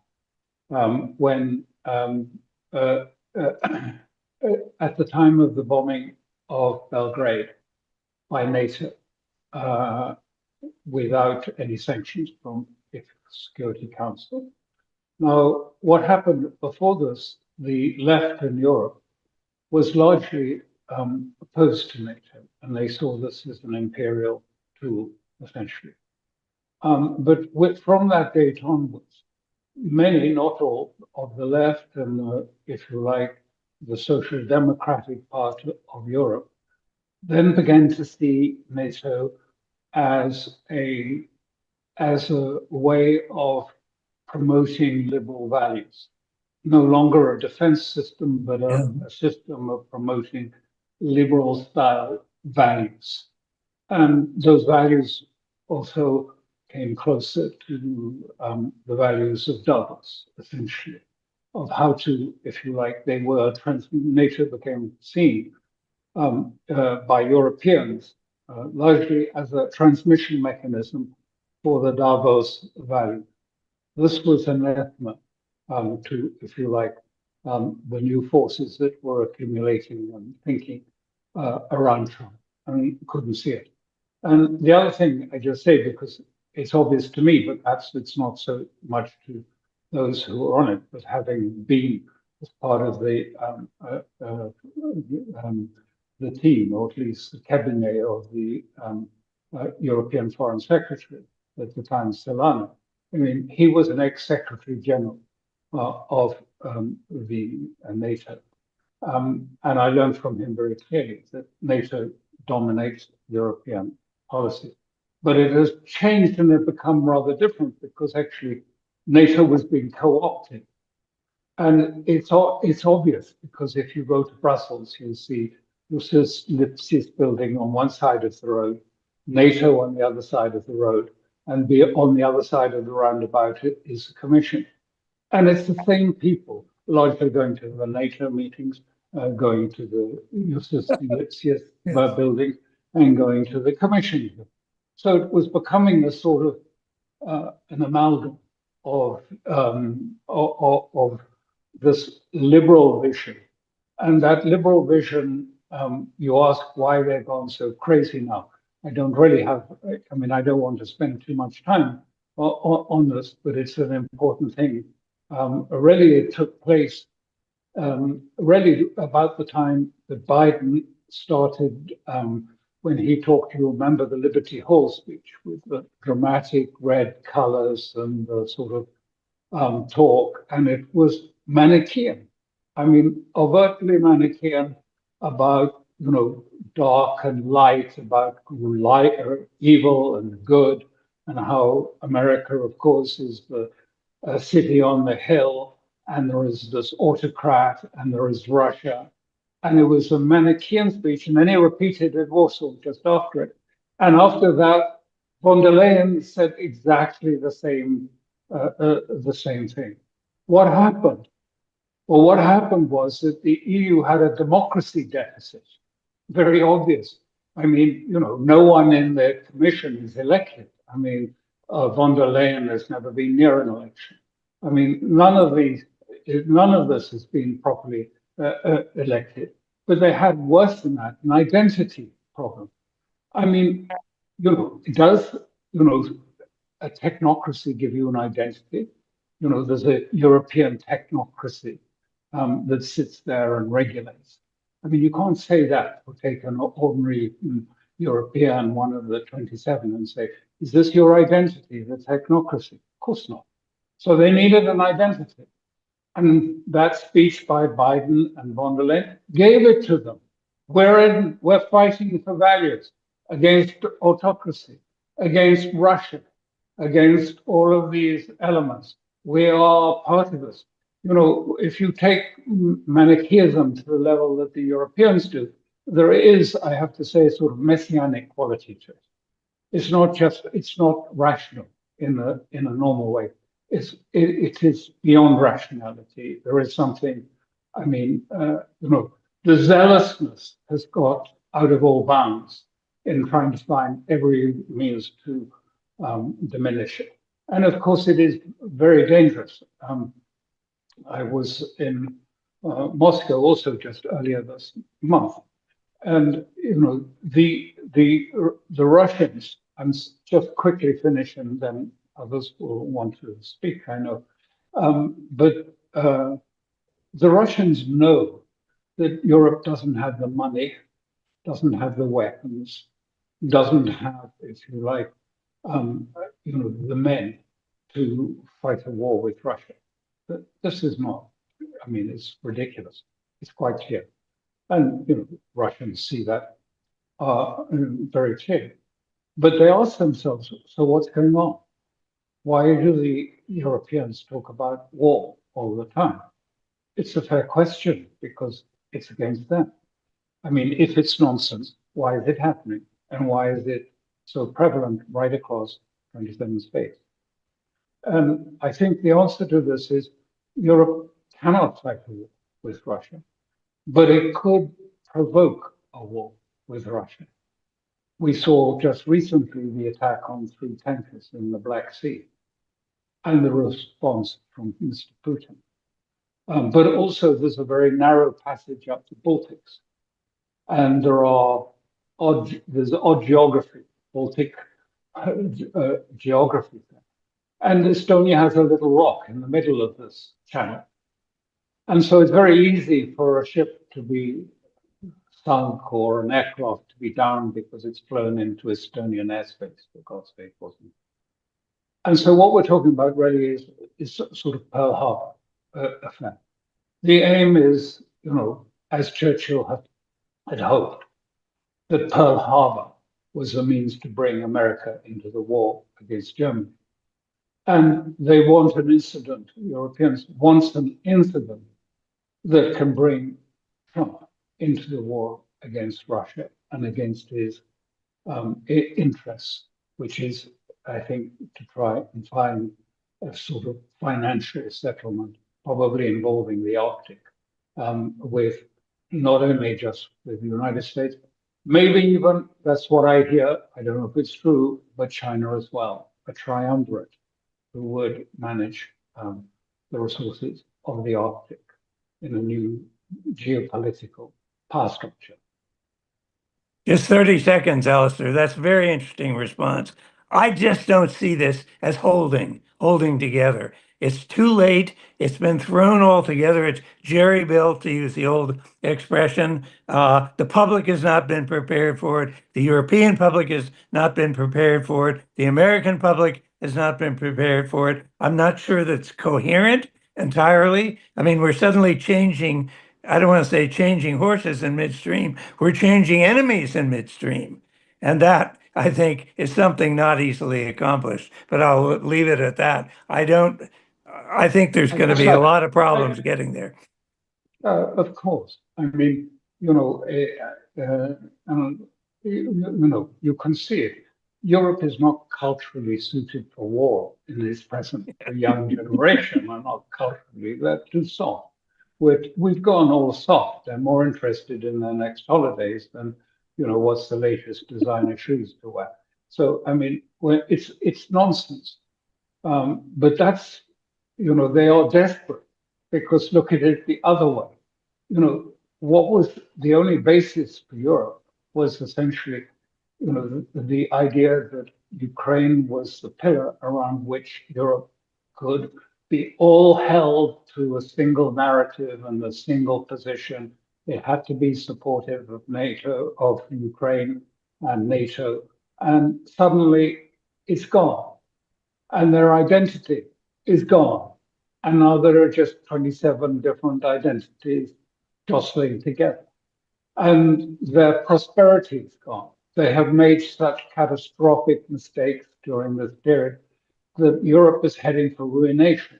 When at the time of the bombing of Belgrade by NATO, without any sanctions from the Security Council. Now, what happened before this, the left in Europe was largely opposed to NATO, and they saw this as an imperial tool, essentially. But from that date onwards, many, not all, of the left and, if you like, the social democratic part of Europe then began to see NATO as a way of promoting liberal values. No longer a defense system, but a system of promoting liberal style values. And those values also came closer to the values of Davos, essentially, of how to, if you like, NATO became seen by Europeans largely as a transmission mechanism for the Davos value. This was anathema to, if you like, the new forces that were accumulating and thinking around Trump. I mean, couldn't see it. And the other thing I just say, because it's obvious to me, but perhaps it's not so much to those who are on it, but having been as part of the team, or at least the cabinet of the European Foreign Secretary at the time, Solana. I mean, he was an ex-Secretary General of the NATO. And I learned from him very clearly that NATO dominates European policy. But it has changed and it become rather different because actually NATO was being co-opted. And it's obvious because if you go to Brussels, you'll see Lipsius building on one side of the road, NATO on the other side of the road, and on the other side of the roundabout is the Commission. And it's the same people, largely going to the NATO meetings, going to the Lipsius building, and going to the Commission. So it was becoming a sort of an amalgam of this liberal vision. And that liberal vision, you ask why they've gone so crazy now. I don't really have, I mean, I don't want to spend too much time on this, but it's an important thing. Really, it took place really about the time that Biden started, when he talked, you remember the Liberty Hall speech with the dramatic red colors and the sort of talk, and it was Manichaean. I mean, overtly Manichaean about, you know, dark and light, about light, evil and good, and how America, of course, is the city on the hill, and there is this autocrat, and there is Russia. And it was a Manichaean speech, and then he repeated it also just after it. And after that, von der Leyen said exactly the same thing. What happened? Well, what happened was that the EU had a democracy deficit, very obvious. I mean, you know, no one in the Commission is elected. I mean, von der Leyen has never been near an election. I mean, none of this has been properly elected. But they had worse than that, an identity problem. I mean, you know, does, you know, a technocracy give you an identity? You know, there's a European technocracy that sits there and regulates. I mean, you can't say that or take an ordinary European, one of the 27, and say, is this your identity, the technocracy? Of course not. So they needed an identity. And that speech by Biden and von der Leyen gave it to them. We're fighting for values against autocracy, against Russia, against all of these elements. We are part of this. You know, if you take Manichaeism to the level that the Europeans do, there is, I have to say, a sort of messianic quality to it. It's not rational in a normal way. It is beyond rationality. There is something, I mean, you know, the zealousness has got out of all bounds in trying to find every means to diminish it. And of course, it is very dangerous. I was in Moscow also just earlier this month, and you know the Russians. I'm just quickly finish, and then others will want to speak. I know, but the Russians know that Europe doesn't have the money, doesn't have the weapons, doesn't have, if you like, you know, the men to fight a war with Russia. But this is not, I mean, it's ridiculous. It's quite clear. And, you know, Russians see that very clearly. But they ask themselves, so what's going on? Why do the Europeans talk about war all the time? It's a fair question because it's against them. I mean, if it's nonsense, why is it happening? And why is it so prevalent right across 27 states? And I think the answer to this is Europe cannot fight a war with Russia, but it could provoke a war with Russia. We saw just recently the attack on 3 tankers in the Black Sea. and the response from Mr. Putin. But also there's a very narrow passage up the Baltics, and there's odd geography, Baltic geography there. And Estonia has a little rock in the middle of this channel. And so it's very easy for a ship to be sunk or an aircraft to be down because it's flown into Estonian airspace, for God's sake, wasn't it? And so what we're talking about really is sort of Pearl Harbor affair. The aim is, as Churchill had hoped, that Pearl Harbor was a means to bring America into the war against Germany. And they want an incident, Europeans want an incident that can bring Trump into the war against Russia and against his interests, which is, I think, to try and find a sort of financial settlement, probably involving the Arctic, with not only just with the United States, maybe even, that's what I hear, I don't know if it's true, but China as well, a triumvirate who would manage the resources of the Arctic in a new geopolitical power structure. Just 30 seconds, Alistair. That's a very interesting response. I just don't see this as holding together. It's too late. It's been thrown all together. It's jerry-built, to use the old expression. The public has not been prepared for it. The European public has not been prepared for it. The American public has not been prepared for it. I'm not sure that's coherent entirely. I mean, we're suddenly changing, I don't want to say changing horses in midstream. We're changing enemies in midstream. And that, I think, is something not easily accomplished. But I'll leave it at that. I think there's going to be a lot of problems getting there. Of course. I mean, you can see it. Europe is not culturally suited for war in its present. The young generation are not culturally, they're too soft. We've gone all soft. They're more interested in their next holidays than, what's the latest designer shoes to wear. So, I mean, it's nonsense. But that's, they are desperate because look at it the other way. What was the only basis for Europe was essentially, the idea that Ukraine was the pillar around which Europe could be all held to a single narrative and a single position. It had to be supportive of NATO, of Ukraine and NATO. And suddenly it's gone. And their identity is gone. And now there are just 27 different identities jostling together. And their prosperity is gone. They have made such catastrophic mistakes during this period that Europe is heading for ruination.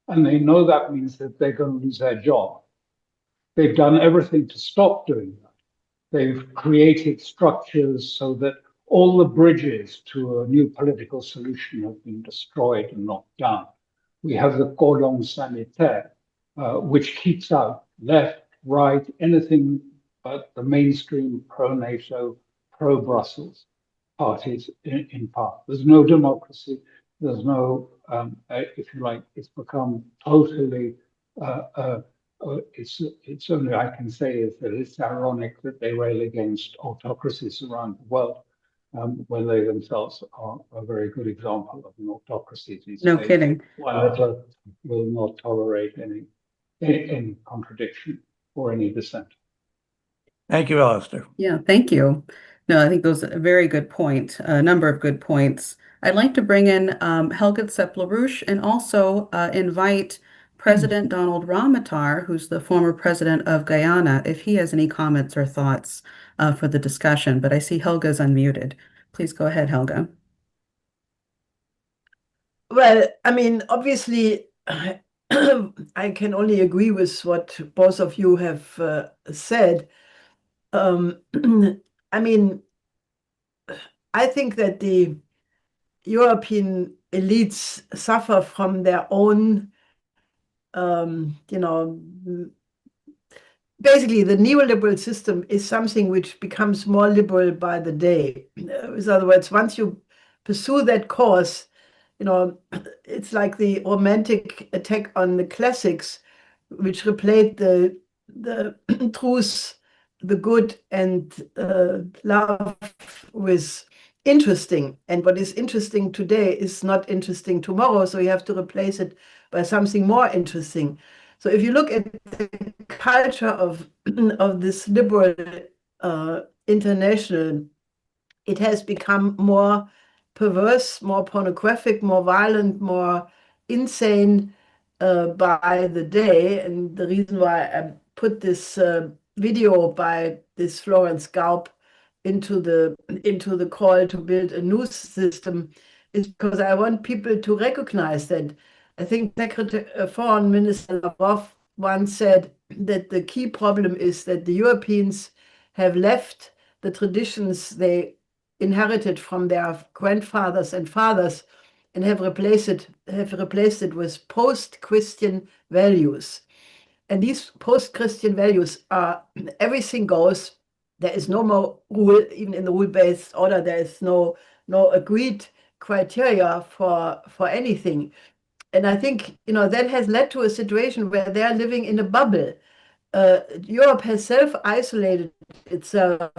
And they know that means that they're going to lose their job. They've done everything to stop doing that. They've created structures so that all the bridges to a new political solution have been destroyed and knocked down. We have the cordon sanitaire, which keeps out left, right, anything but the mainstream pro-NATO, pro-Brussels parties in power. There's no democracy. There's no, if you like, it's become totally, it's only I can say is that it's ironic that they rail against autocracies around the world when they themselves are a very good example of an autocracy these No days. kidding. One that will not tolerate any contradiction or any dissent. Thank you, Alistair. Yeah, thank you. No, I think those are a very good point, a number of good points. I'd like to bring in Helga Zepp-LaRouche and also invite President Donald Ramotar, who's the former president of Guyana, if he has any comments or thoughts for the discussion. But I see Helga's unmuted. Please go ahead, Helga. Well, I mean, obviously, I can only agree with what both of you have said. I mean, I think that the European elites suffer from their own, basically the neoliberal system is something which becomes more liberal by the day. In other words, once you pursue that course, it's like the romantic attack on the classics, which replaced the truth, the good, and love with interesting. And what is interesting today is not interesting tomorrow, so you have to replace it by something more interesting. So if you look at the culture of this liberal international, it has become more perverse, more pornographic, more violent, more insane by the day. And the reason why I put this video by this Florence Gaub into the call to build a news system is because I want people to recognize that. I think Foreign Minister Lavrov once said that the key problem is that the Europeans have left the traditions they inherited from their grandfathers and fathers and have replaced it with post-Christian values. And these post-Christian values are everything goes. There is no more rule, even in the rule-based order. There is no agreed criteria for anything. And I think that has led to a situation where they are living in a bubble. Europe has self-isolated itself,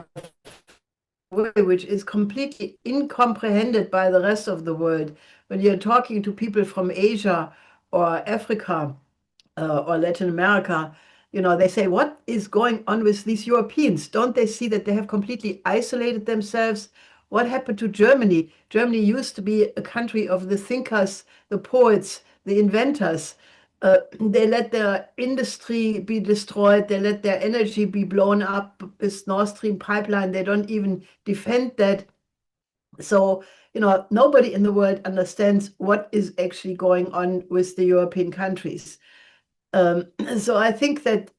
which is completely incomprehended by the rest of the world. When you're talking to people from Asia or Africa or Latin America, they say, what is going on with these Europeans? Don't they see that they have completely isolated themselves? What happened to Germany? Germany used to be a country of the thinkers, the poets, the inventors. They let their industry be destroyed. They let their energy be blown up with Nord Stream pipeline. They don't even defend that. So, nobody in the world understands what is actually going on with the European countries. So I think that,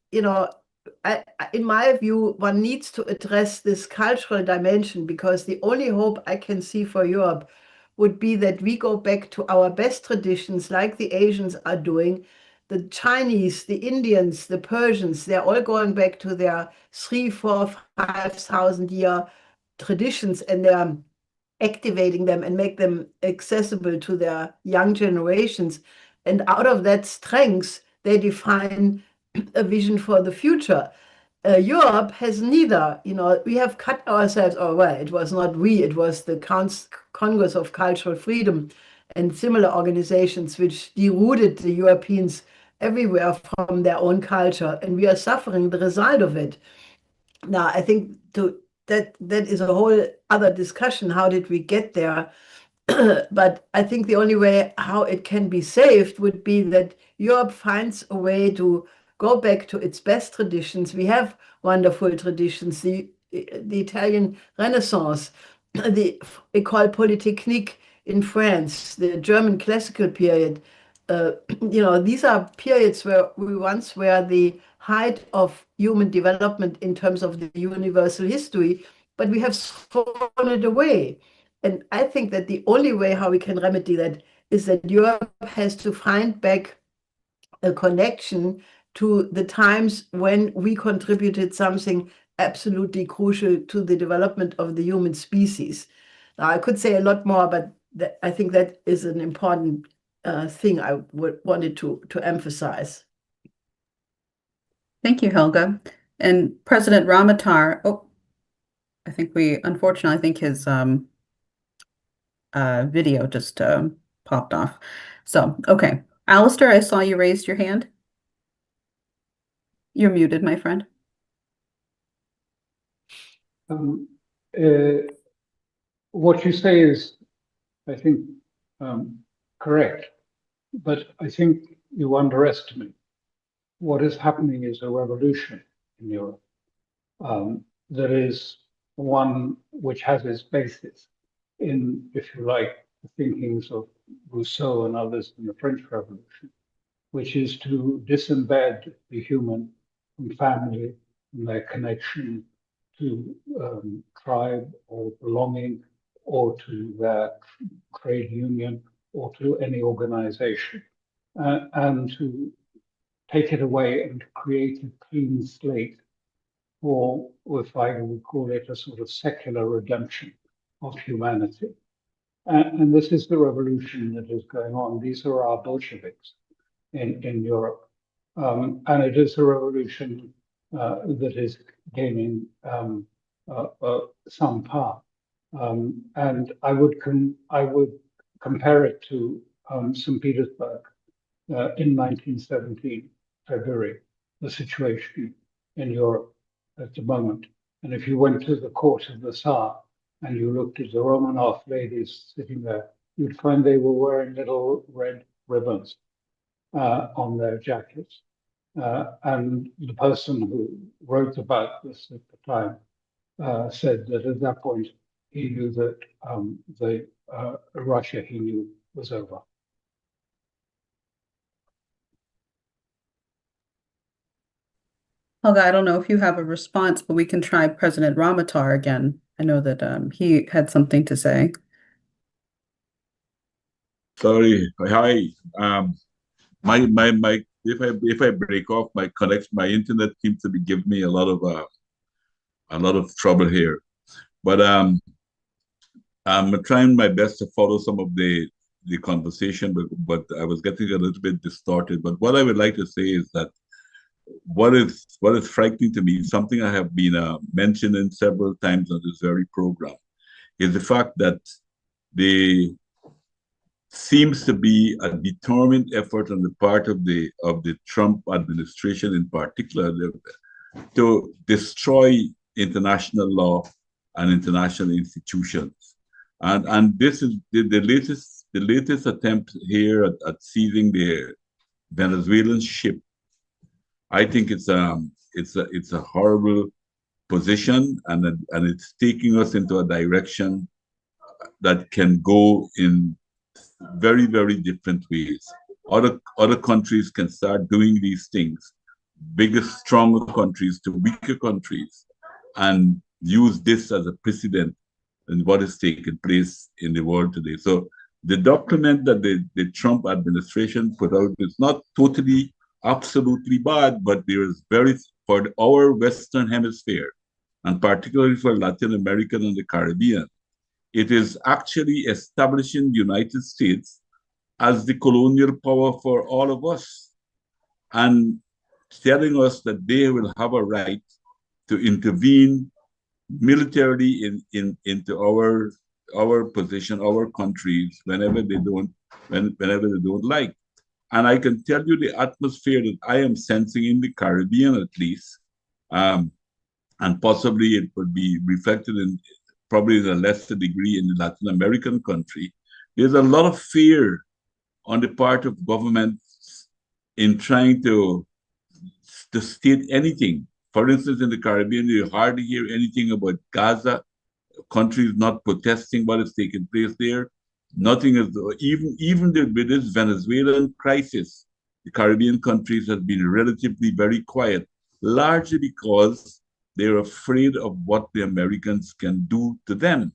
in my view, one needs to address this cultural dimension, because the only hope I can see for Europe would be that we go back to our best traditions, like the Asians are doing. The Chinese, the Indians, the Persians, they're all going back to their 3, 4, 5,000 year traditions, and they're activating them and make them accessible to their young generations. And out of that strength, they define a vision for the future. Europe has neither. We have cut ourselves, well, it was not we, it was the Congress of Cultural Freedom and similar organizations which derooted the Europeans everywhere from their own culture, and we are suffering the result of it. Now, I think that is a whole other discussion. How did we get there? But I think the only way how it can be saved would be that Europe finds a way to go back to its best traditions. We have wonderful traditions, the Italian Renaissance, the École Polytechnique in France, the German classical period. These are periods where we once were the height of human development in terms of the universal history, but we have thrown it away. And I think that the only way how we can remedy that is that Europe has to find back a connection to the times when we contributed something absolutely crucial to the development of the human species. Now, I could say a lot more, but I think that is an important thing I wanted to emphasize. Thank you, Helga. And President Ramatar, unfortunately, I think his video just popped off. So, okay. Alistair, I saw you raised your hand. You're muted, my friend. What you say is, I think, correct, but I think you underestimate. What is happening is a revolution in Europe. There is one which has its basis in, if you like, the thinkings of Rousseau and others in the French Revolution, which is to disembed the human from family and their connection to tribe or belonging, or to their trade union, or to any organization, and to take it away and create a clean slate for, if I would call it, a sort of secular redemption of humanity. And this is the revolution that is going on. These are our Bolsheviks in Europe. And it is a revolution that is gaining some power. And I would compare it to St. Petersburg in 1917, February, the situation in Europe at the moment. And if you went to the court of the Tsar and you looked at the Romanov ladies sitting there, you'd find they were wearing little red ribbons on their jackets. And the person who wrote about this at the time said that at that point he knew that Russia he knew was over. Helga, I don't know if you have a response, but we can try President Ramatar again. I know that he had something to say. Sorry. Hi. My if I break off my connection, my internet seems to be giving me a lot of trouble here. But I'm trying my best to follow some of the conversation, but I was getting a little bit distorted. But what I would like to say is that what is frightening to me, something I have been mentioning several times on this very program, is the fact that there seems to be a determined effort on the part of the Trump administration in particular to destroy international law and international institutions. And this is the latest attempt here at seizing the Venezuelan ship. I think it's a horrible position, and it's taking us into a direction that can go in very, very different ways. Other countries can start doing these things, bigger, stronger countries to weaker countries, and use this as a precedent in what is taking place in the world today. So the document that the Trump administration put out is not totally, absolutely bad, but there is for our Western Hemisphere, and particularly for Latin America and the Caribbean, it is actually establishing the United States as the colonial power for all of us, and telling us that they will have a right to intervene militarily into our position, our countries, whenever they don't like. And I can tell you the atmosphere that I am sensing in the Caribbean, at least, and possibly it would be reflected in probably in a lesser degree in the Latin American country. There's a lot of fear on the part of governments in trying to state anything. For instance, in the Caribbean, you hardly hear anything about Gaza, countries not protesting what is taking place there. Nothing is, even with this Venezuelan crisis, the Caribbean countries have been relatively very quiet, largely because they're afraid of what the Americans can do to them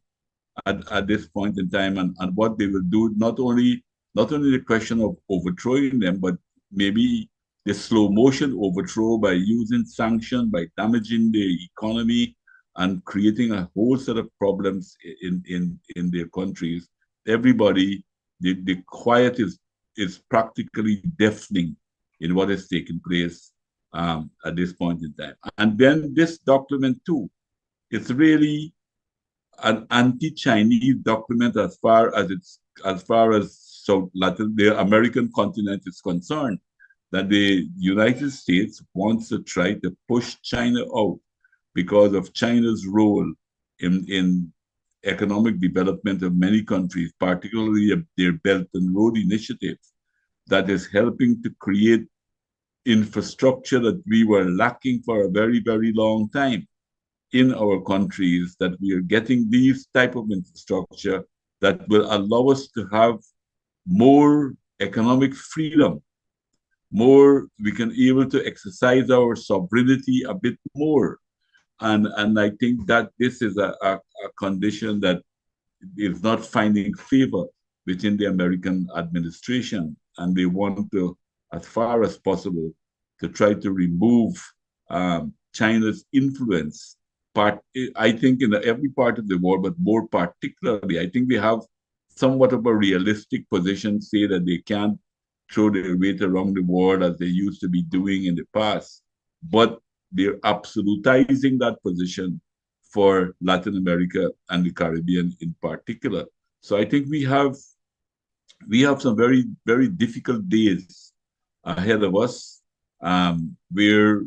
at this point in time, and what they will do, not only the question of overthrowing them, but maybe the slow motion overthrow by using sanctions, by damaging the economy and creating a whole set of problems in their countries. Everybody, the quiet is practically deafening in what is taking place at this point in time. And then this document too, it's really an anti-Chinese document as far as the American continent is concerned, that the United States wants to try to push China out because of China's role in economic development of many countries, particularly their Belt and Road Initiative, that is helping to create infrastructure that we were lacking for a very, very long time in our countries, that we are getting these type of infrastructure that will allow us to have more economic freedom, we can able to exercise our sovereignty a bit more. And I think that this is a condition that is not finding favor within the American administration. And they want to, as far as possible, to try to remove China's influence. I think in every part of the world, but more particularly, I think we have somewhat of a realistic position, say that they can't throw their weight around the world as they used to be doing in the past, but they're absolutizing that position for Latin America and the Caribbean in particular. So I think we have some very, very difficult days ahead of us, where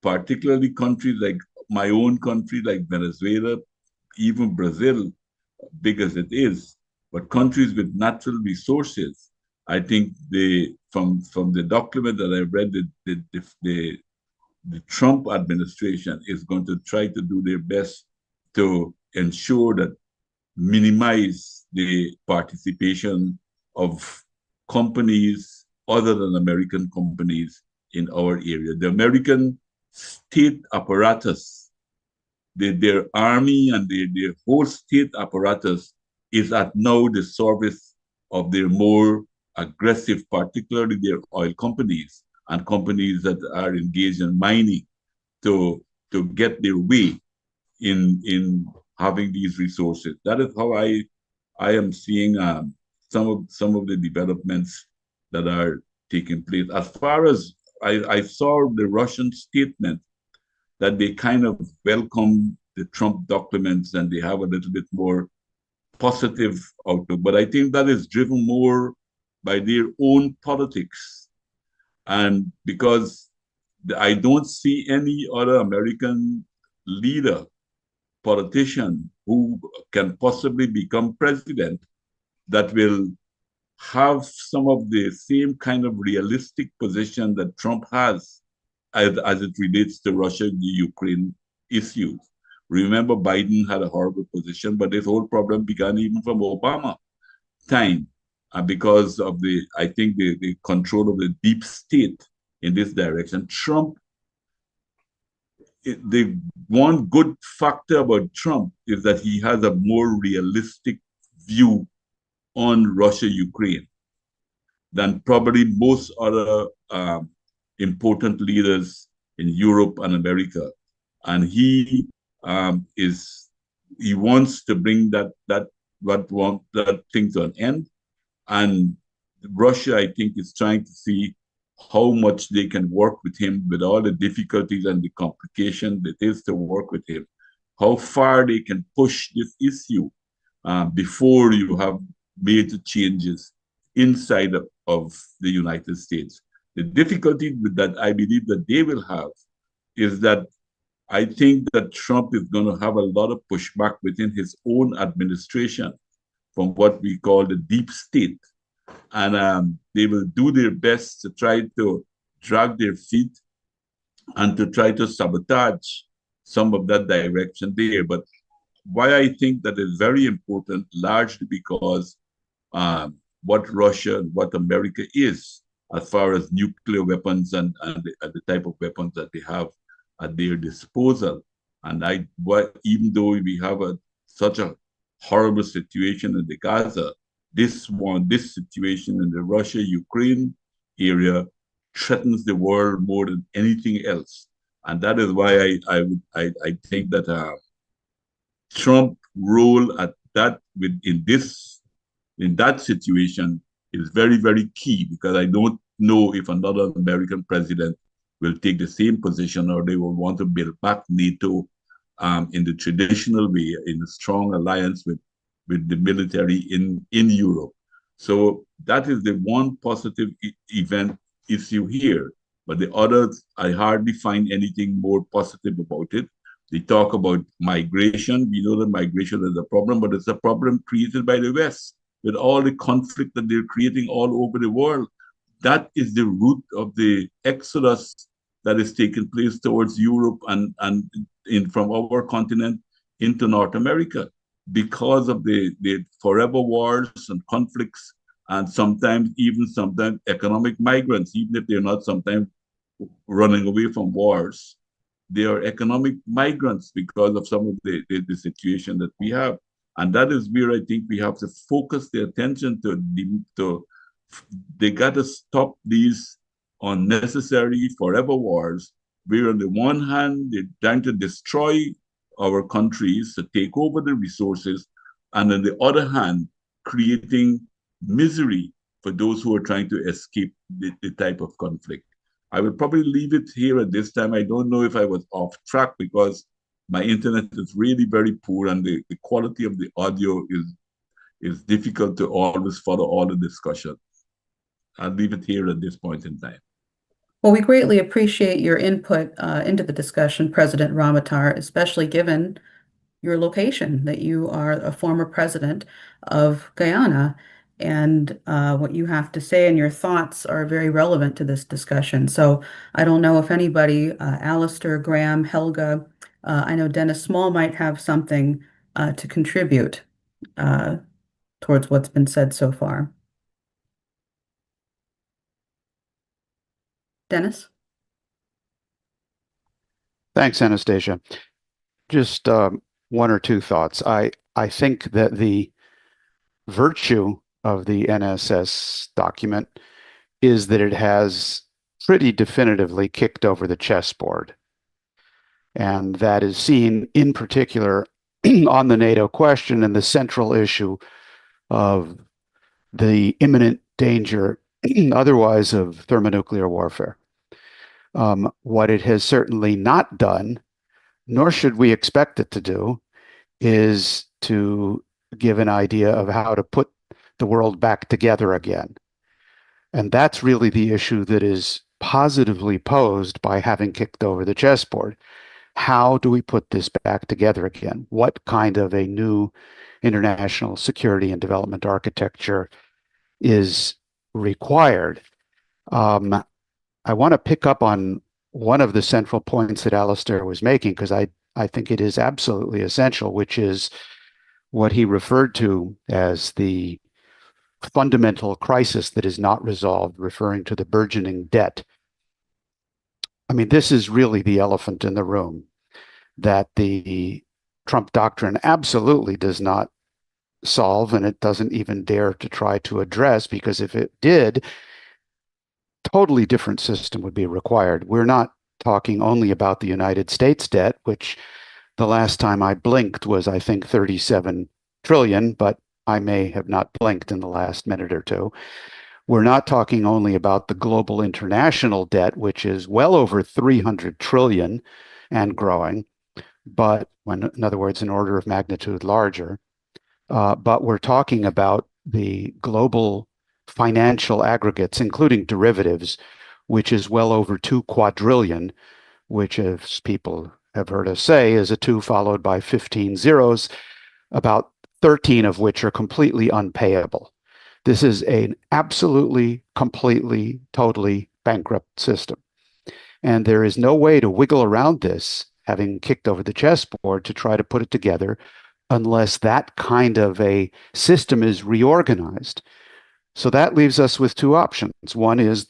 particularly countries like my own country, like Venezuela, even Brazil, big as it is, but countries with natural resources, I think from the document that I read, the Trump administration is going to try to do their best to ensure that minimize the participation of companies other than American companies in our area. The American state apparatus, their army and their whole state apparatus is at now the service of their more aggressive, particularly their oil companies and companies that are engaged in mining to get their way in having these resources. That is how I am seeing some of the developments that are taking place. As far as I saw the Russian statement that they kind of welcome the Trump documents and they have a little bit more positive outlook. But I think that is driven more by their own politics. And because I don't see any other American leader, politician who can possibly become president that will have some of the same kind of realistic position that Trump has as it relates to Russia-Ukraine issues. Remember, Biden had a horrible position, but this whole problem began even from Obama time, because of I think the control of the deep state in this direction. Trump, the one good factor about Trump is that he has a more realistic view on Russia-Ukraine than probably most other important leaders in Europe and America. And he wants to bring that thing to an end. And Russia, I think, is trying to see how much they can work with him with all the difficulties and the complication that is to work with him, how far they can push this issue before you have major changes inside of the United States. The difficulty with that I believe that they will have is that I think that Trump is going to have a lot of pushback within his own administration from what we call the deep state. And they will do their best to try to drag their feet and to try to sabotage some of that direction there. But why I think that is very important, largely because what Russia and what America is, as far as nuclear weapons and the type of weapons that they have at their disposal. And even though we have such a horrible situation in the Gaza, this situation in the Russia-Ukraine area threatens the world more than anything else. And that is why I think that Trump role at that in that situation is very, very key, because I don't know if another American president will take the same position, or they will want to build back NATO in the traditional way, in a strong alliance with the military in Europe. So that is the one positive issue here. But the others, I hardly find anything more positive about it. They talk about migration. We know that migration is a problem, but it's a problem created by the West with all the conflict that they're creating all over the world. That is the root of the exodus that is taking place towards Europe and from our continent into North America, because of the forever wars and conflicts, and sometimes economic migrants, even if they're not sometimes running away from wars. They are economic migrants because of some of the situation that we have. And that is where I think we have to focus the attention to. They got to stop these unnecessary forever wars, where on the one hand, they're trying to destroy our countries, to take over the resources, and on the other hand, creating misery for those who are trying to escape the type of conflict. I will probably leave it here at this time. I don't know if I was off track because my internet is really very poor and the quality of the audio is difficult to always follow all the discussion. I'll leave it here at this point in time. Well, we greatly appreciate your input into the discussion, President Ramatar, especially given your location, that you are a former president of Guyana. And what you have to say and your thoughts are very relevant to this discussion. So I don't know if anybody, Alistair, Graham, Helga, I know Dennis Small might have something to contribute towards what's been said so far. Dennis? Thanks, Anastasia. Just one or two thoughts. I think that the virtue of the NSS document is that it has pretty definitively kicked over the chessboard. And that is seen in particular on the NATO question and the central issue of the imminent danger otherwise of thermonuclear warfare. What it has certainly not done, nor should we expect it to do, is to give an idea of how to put the world back together again. And that's really the issue that is positively posed by having kicked over the chessboard. How do we put this back together again? What kind of a new international security and development architecture is required? I want to pick up on one of the central points that Alistair was making, because I think it is absolutely essential, which is what he referred to as the fundamental crisis that is not resolved, referring to the burgeoning debt. I mean, this is really the elephant in the room that the Trump doctrine absolutely does not solve, and it doesn't even dare to try to address, because if it did, totally different system would be required. We're not talking only about the United States debt, which the last time I blinked was, I think, 37 trillion, but I may have not blinked in the last minute or two. We're not talking only about the global international debt, which is well over 300 trillion and growing, but in other words, an order of magnitude larger. But we're talking about the global financial aggregates, including derivatives, which is well over 2 quadrillion, which, as people have heard us say, is a 2 followed by 15 zeros, about 13 of which are completely unpayable. This is an absolutely, completely, totally bankrupt system. And there is no way to wiggle around this, having kicked over the chessboard, to try to put it together unless that kind of a system is reorganized. So that leaves us with two options. One is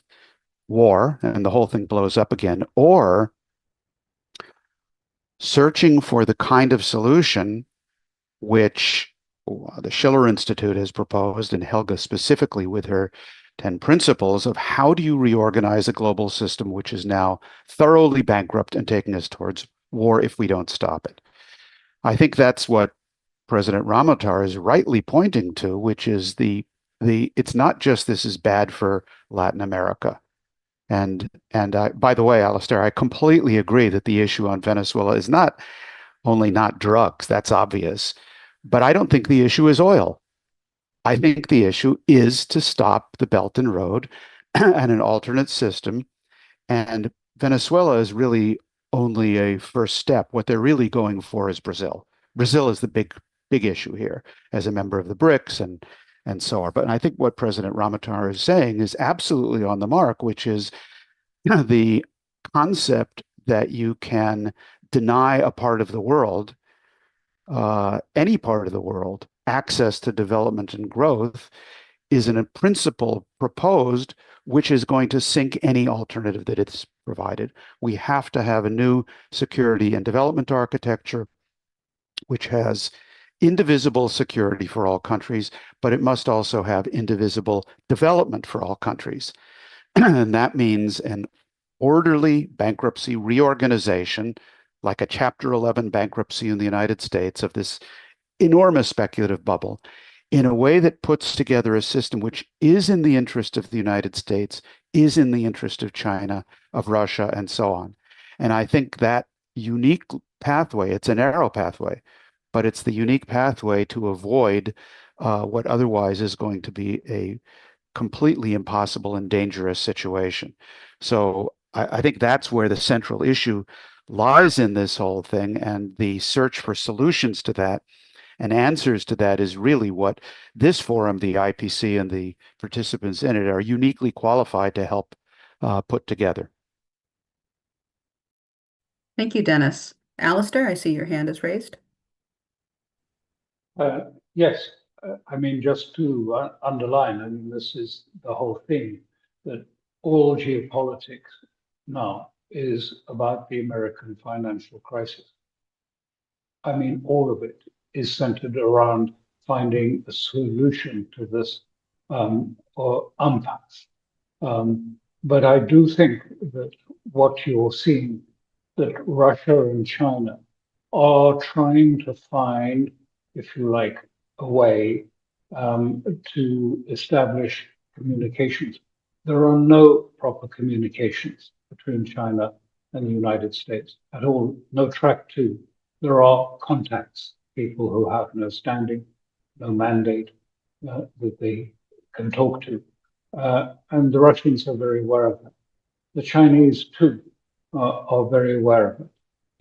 war, and the whole thing blows up again, or searching for the kind of solution which the Schiller Institute has proposed, and Helga specifically with her 10 principles of how do you reorganize a global system which is now thoroughly bankrupt and taking us towards war if we don't stop it. I think that's what President Ramatar is rightly pointing to, which is it's not just this is bad for Latin America. And by the way, Alistair, I completely agree that the issue on Venezuela is not only not drugs, that's obvious, but I don't think the issue is oil. I think the issue is to stop the Belt and Road and an alternate system. And Venezuela is really only a first step. What they're really going for is Brazil. Brazil is the big issue here as a member of the BRICS and so on. But I think what President Ramatar is saying is absolutely on the mark, which is the concept that you can deny a part of the world, any part of the world, access to development and growth is in a principle proposed, which is going to sink any alternative that it's provided. We have to have a new security and development architecture, which has indivisible security for all countries, but it must also have indivisible development for all countries. And that means an orderly bankruptcy reorganization, like a Chapter 11 bankruptcy in the United States of this enormous speculative bubble, in a way that puts together a system which is in the interest of the United States, is in the interest of China, of Russia, and so on. And I think that unique pathway, it's a narrow pathway, but it's the unique pathway to avoid what otherwise is going to be a completely impossible and dangerous situation. So I think that's where the central issue lies in this whole thing, and the search for solutions to that and answers to that is really what this forum, the IPC, and the participants in it are uniquely qualified to help put together. Thank you, Dennis. Alistair, I see your hand is raised. Yes, I mean, just to underline, I mean, this is the whole thing, that all geopolitics now is about the American financial crisis. I mean, all of it is centered around finding a solution to this or impasse. But I do think that what you're seeing, that Russia and China are trying to find, if you like, a way to establish communications. There are no proper communications between China and the United States at all, no track to. There are contacts, people who have no standing, no mandate that they can talk to. And the Russians are very aware of that. The Chinese, too, are very aware of it.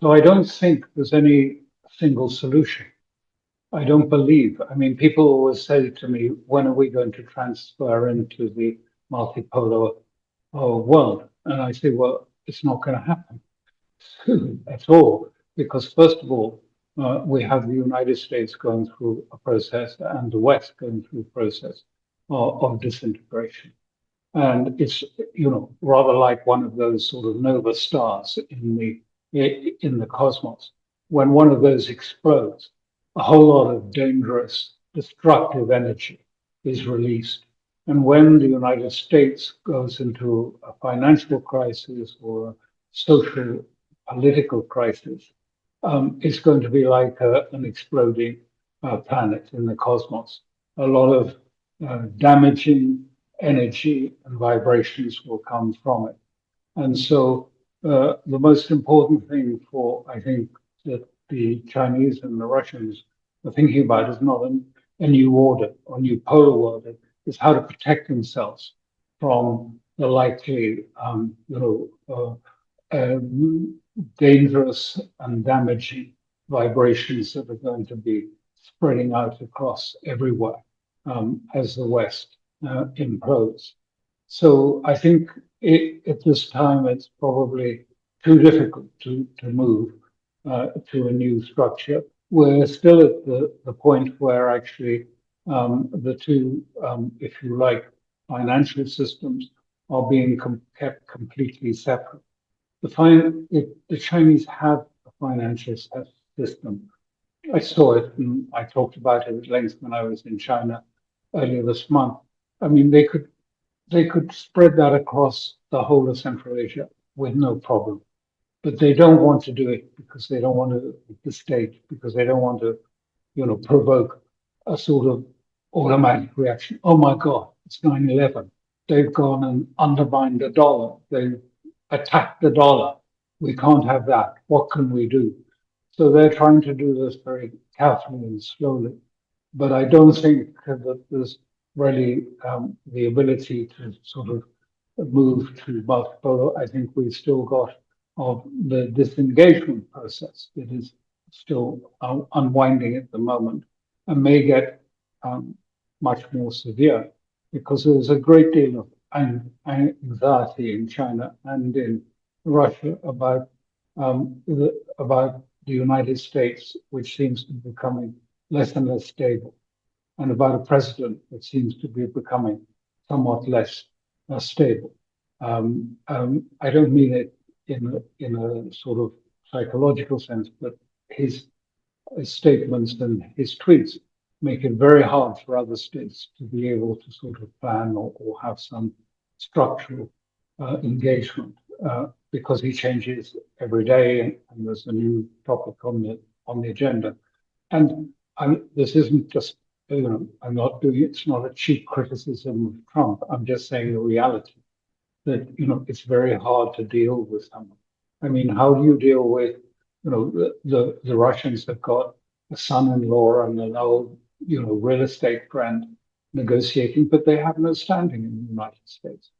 So I don't think there's any single solution. I don't believe. I mean, people always say to me, when are we going to transfer into the multipolar world? And I say, well, it's not going to happen soon at all, because first of all, we have the United States going through a process and the West going through a process of disintegration. And it's, you know, rather like one of those sort of nova stars in the cosmos. When one of those explodes, a whole lot of dangerous, destructive energy is released. And when the United States goes into a financial crisis or a social political crisis, it's going to be like an exploding planet in the cosmos. A lot of damaging energy and vibrations will come from it. And so the most important thing for, I think, that the Chinese and the Russians are thinking about is not a new order or new polar order, is how to protect themselves from the likely, dangerous and damaging vibrations that are going to be spreading out across everywhere as the West implodes. So I think at this time it's probably too difficult to move to a new structure. We're still at the point where actually the two, if you like, financial systems are being kept completely separate. The Chinese have a financial system. I saw it and I talked about it at length when I was in China earlier this month. I mean, they could spread that across the whole of Central Asia with no problem. But they don't want to do it because they don't want to, the state, because they don't want to, provoke a sort of automatic reaction. Oh my God, it's 9/11. They've gone and undermined the dollar. They've attacked the dollar. We can't have that. What can we do? So they're trying to do this very carefully and slowly. But I don't think that there's really the ability to sort of move to multipolar. I think we've still got of the disengagement process that is still unwinding at the moment and may get much more severe because there's a great deal of anxiety in China and in Russia about the United States, which seems to be becoming less and less stable, and about a president that seems to be becoming somewhat less stable. I don't mean it in a sort of psychological sense, but his statements and his tweets make it very hard for other states to be able to sort of plan or have some structural engagement because he changes every day and there's a new topic on the agenda. And this isn't just I'm not doing it's not a cheap criticism of Trump. I'm just saying the reality that, it's very hard to deal with someone. I mean, how do you deal with, the Russians have got a son-in-law and an old, real estate friend negotiating, but they have no standing in the United States.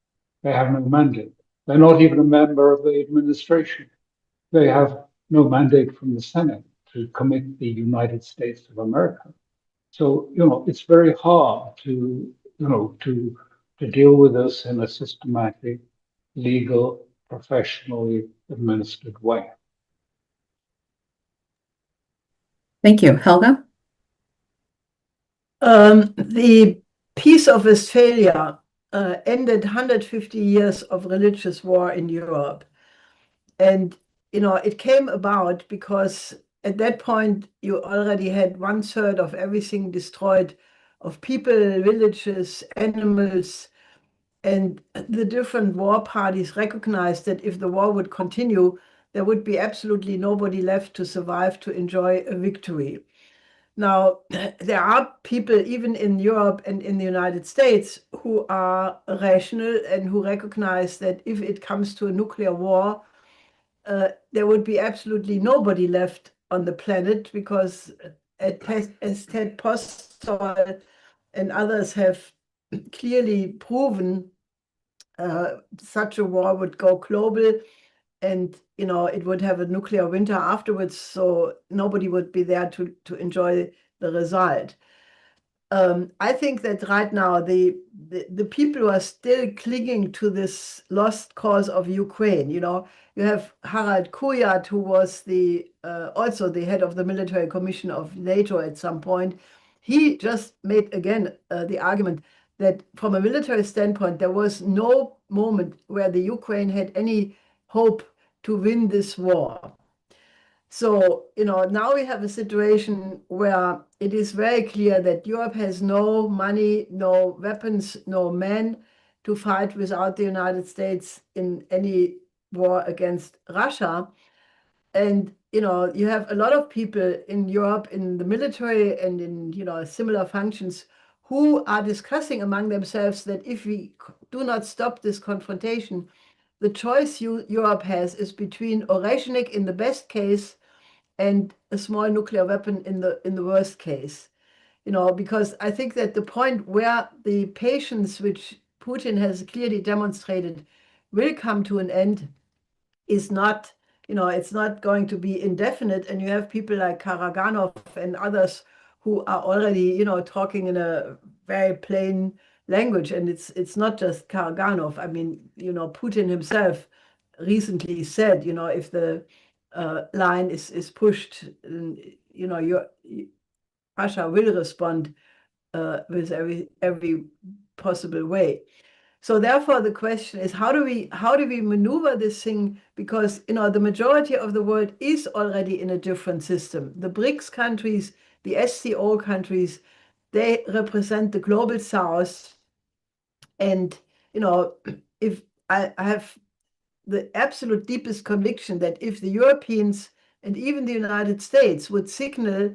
They have no mandate. They're not even a member of the administration. They have no mandate from the Senate to commit the United States of America. So, it's very hard to, to deal with this in a systematic, legal, professionally administered way. Thank you. Helga? The Peace of Westphalia ended 150 years of religious war in Europe. And, it came about because at that point, you already had 1/3 of everything destroyed, of people, villages, animals, and the different war parties recognized that if the war would continue, there would be absolutely nobody left to survive to enjoy a victory. Now, there are people even in Europe and in the United States who are rational and who recognize that if it comes to a nuclear war, there would be absolutely nobody left on the planet, because as Ted Postol and others have clearly proven, such a war would go global, and it would have a nuclear winter afterwards, so nobody would be there to enjoy the result. I think that right now the people who are still clinging to this lost cause of Ukraine, you have Harald Kujat, who was also the head of the military commission of NATO at some point. He just made again the argument that from a military standpoint, there was no moment where the Ukraine had any hope to win this war. So, now we have a situation where it is very clear that Europe has no money, no weapons, no men to fight without the United States in any war against Russia. And, you have a lot of people in Europe in the military and in, similar functions who are discussing among themselves that if we do not stop this confrontation, the choice Europe has is between Oreshnik in the best case and a small nuclear weapon in the worst case. Because I think that the point where the patience, which Putin has clearly demonstrated, will come to an end is not, it's not going to be indefinite. And you have people like Karaganov and others who are already, talking in a very plain language. And it's not just Karaganov. I mean, Putin himself recently said, if the line is pushed, Russia will respond with every possible way. So therefore, the question is, how do we maneuver this thing? Because the majority of the world is already in a different system. The BRICS countries, the SCO countries, they represent the global South. And if I have the absolute deepest conviction that if the Europeans and even the United States would signal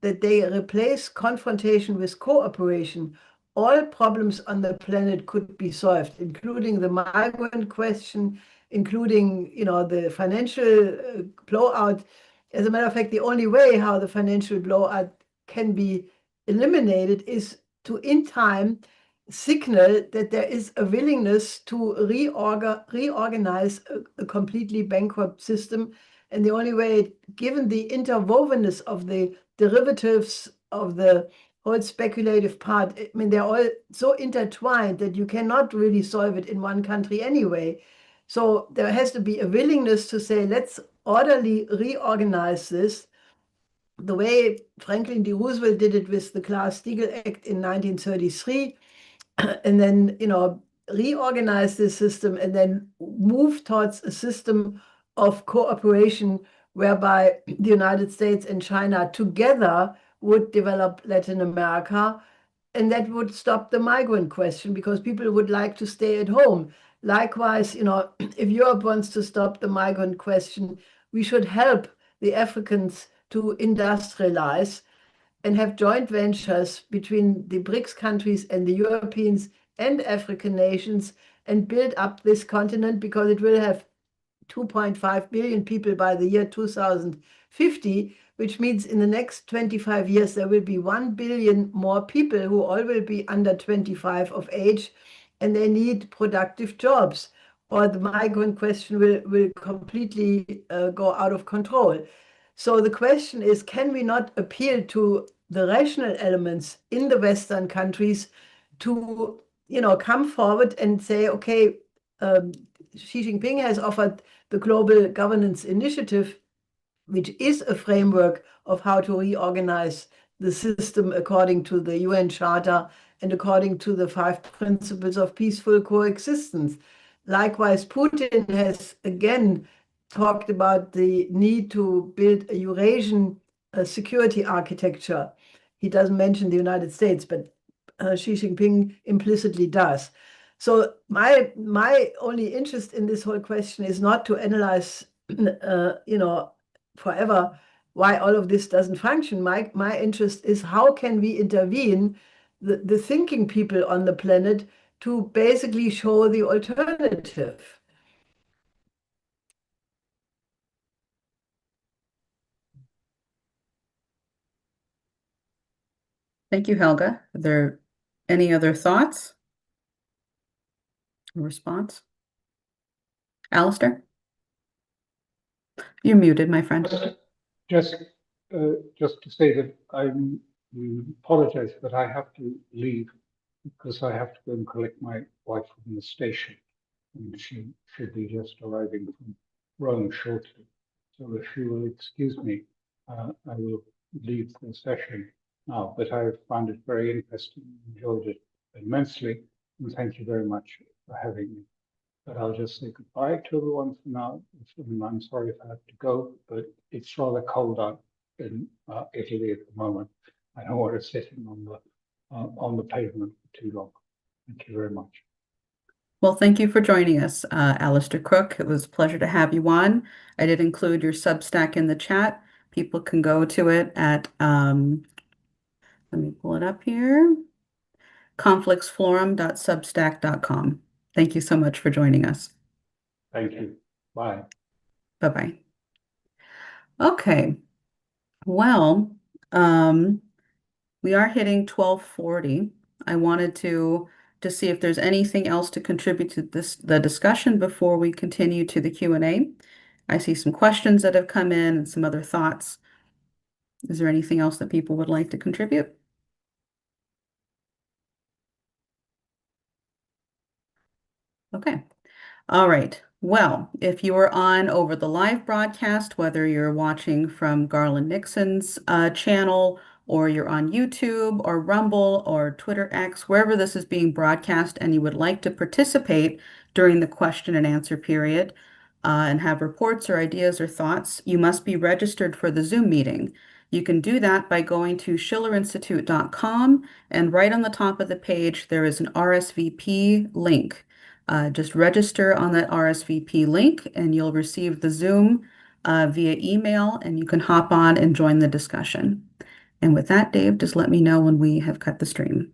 that they replace confrontation with cooperation, all problems on the planet could be solved, including the migrant question, including the financial blowout. As a matter of fact, the only way how the financial blowout can be eliminated is to, in time, signal that there is a willingness to reorganize a completely bankrupt system. And the only way, given the interwovenness of the derivatives of the whole speculative part, I mean, they're all so intertwined that you cannot really solve it in one country anyway. So there has to be a willingness to say, let's orderly reorganize this, the way Franklin D. Roosevelt did it with the Glass-Steagall Act in 1933, and then, reorganize this system and then move towards a system of cooperation whereby the United States and China together would develop Latin America, and that would stop the migrant question because people would like to stay at home. Likewise, if Europe wants to stop the migrant question, we should help the Africans to industrialize. and have joint ventures between the BRICS countries and the Europeans and African nations and build up this continent, because it will have 2.5 billion people by the year 2050, which means in the next 25 years, there will be 1 billion more people who all will be under 25 of age, and they need productive jobs, or the migrant question will completely go out of control. So the question is, can we not appeal to the rational elements in the Western countries to, come forward and say, okay, Xi Jinping has offered the Global Governance Initiative, which is a framework of how to reorganize the system according to the UN Charter and according to the 5 principles of peaceful coexistence. Likewise, Putin has again talked about the need to build a Eurasian security architecture. He doesn't mention the United States, but Xi Jinping implicitly does. So my only interest in this whole question is not to analyze, forever why all of this doesn't function. My interest is, how can we intervene the thinking people on the planet to basically show the alternative. Thank you, Helga. Are there any other thoughts or response? Alistair? You're muted, my friend. Just to say that I apologize, but I have to leave because I have to go and collect my wife from the station, and she should be just arriving from Rome shortly. So if you will excuse me, I will leave the session now. But I found it very interesting, enjoyed it immensely, and thank you very much for having me. But I'll just say goodbye to everyone for now. And I'm sorry if I have to go, but it's rather cold out in Italy at the moment. I don't want to sit on the pavement for too long. Thank you very much. Well, thank you for joining us, Alistair Crook. It was a pleasure to have you on. I did include your Substack in the chat. People can go to it at, let me pull it up here, conflictsforum.substack.com. Thank you so much for joining us. Thank you. Bye. Bye-bye. Okay. Well, we are hitting 12:40. I wanted to see if there's anything else to contribute to the discussion before we continue to the Q&A. I see some questions that have come in and some other thoughts. Is there anything else that people would like to contribute? Okay. All right. Well, if you are on over the live broadcast, whether you're watching from Garland Nixon's channel, or you're on YouTube or Rumble or Twitter X, wherever this is being broadcast, and you would like to participate during the question and answer period and have reports or ideas or thoughts, you must be registered for the Zoom meeting. You can do that by going to schillerinstitute.com, and right on the top of the page, there is an RSVP link. Just register on that RSVP link and you'll receive the Zoom via email, and you can hop on and join the discussion. And with that, Dave, just let me know when we have cut the stream.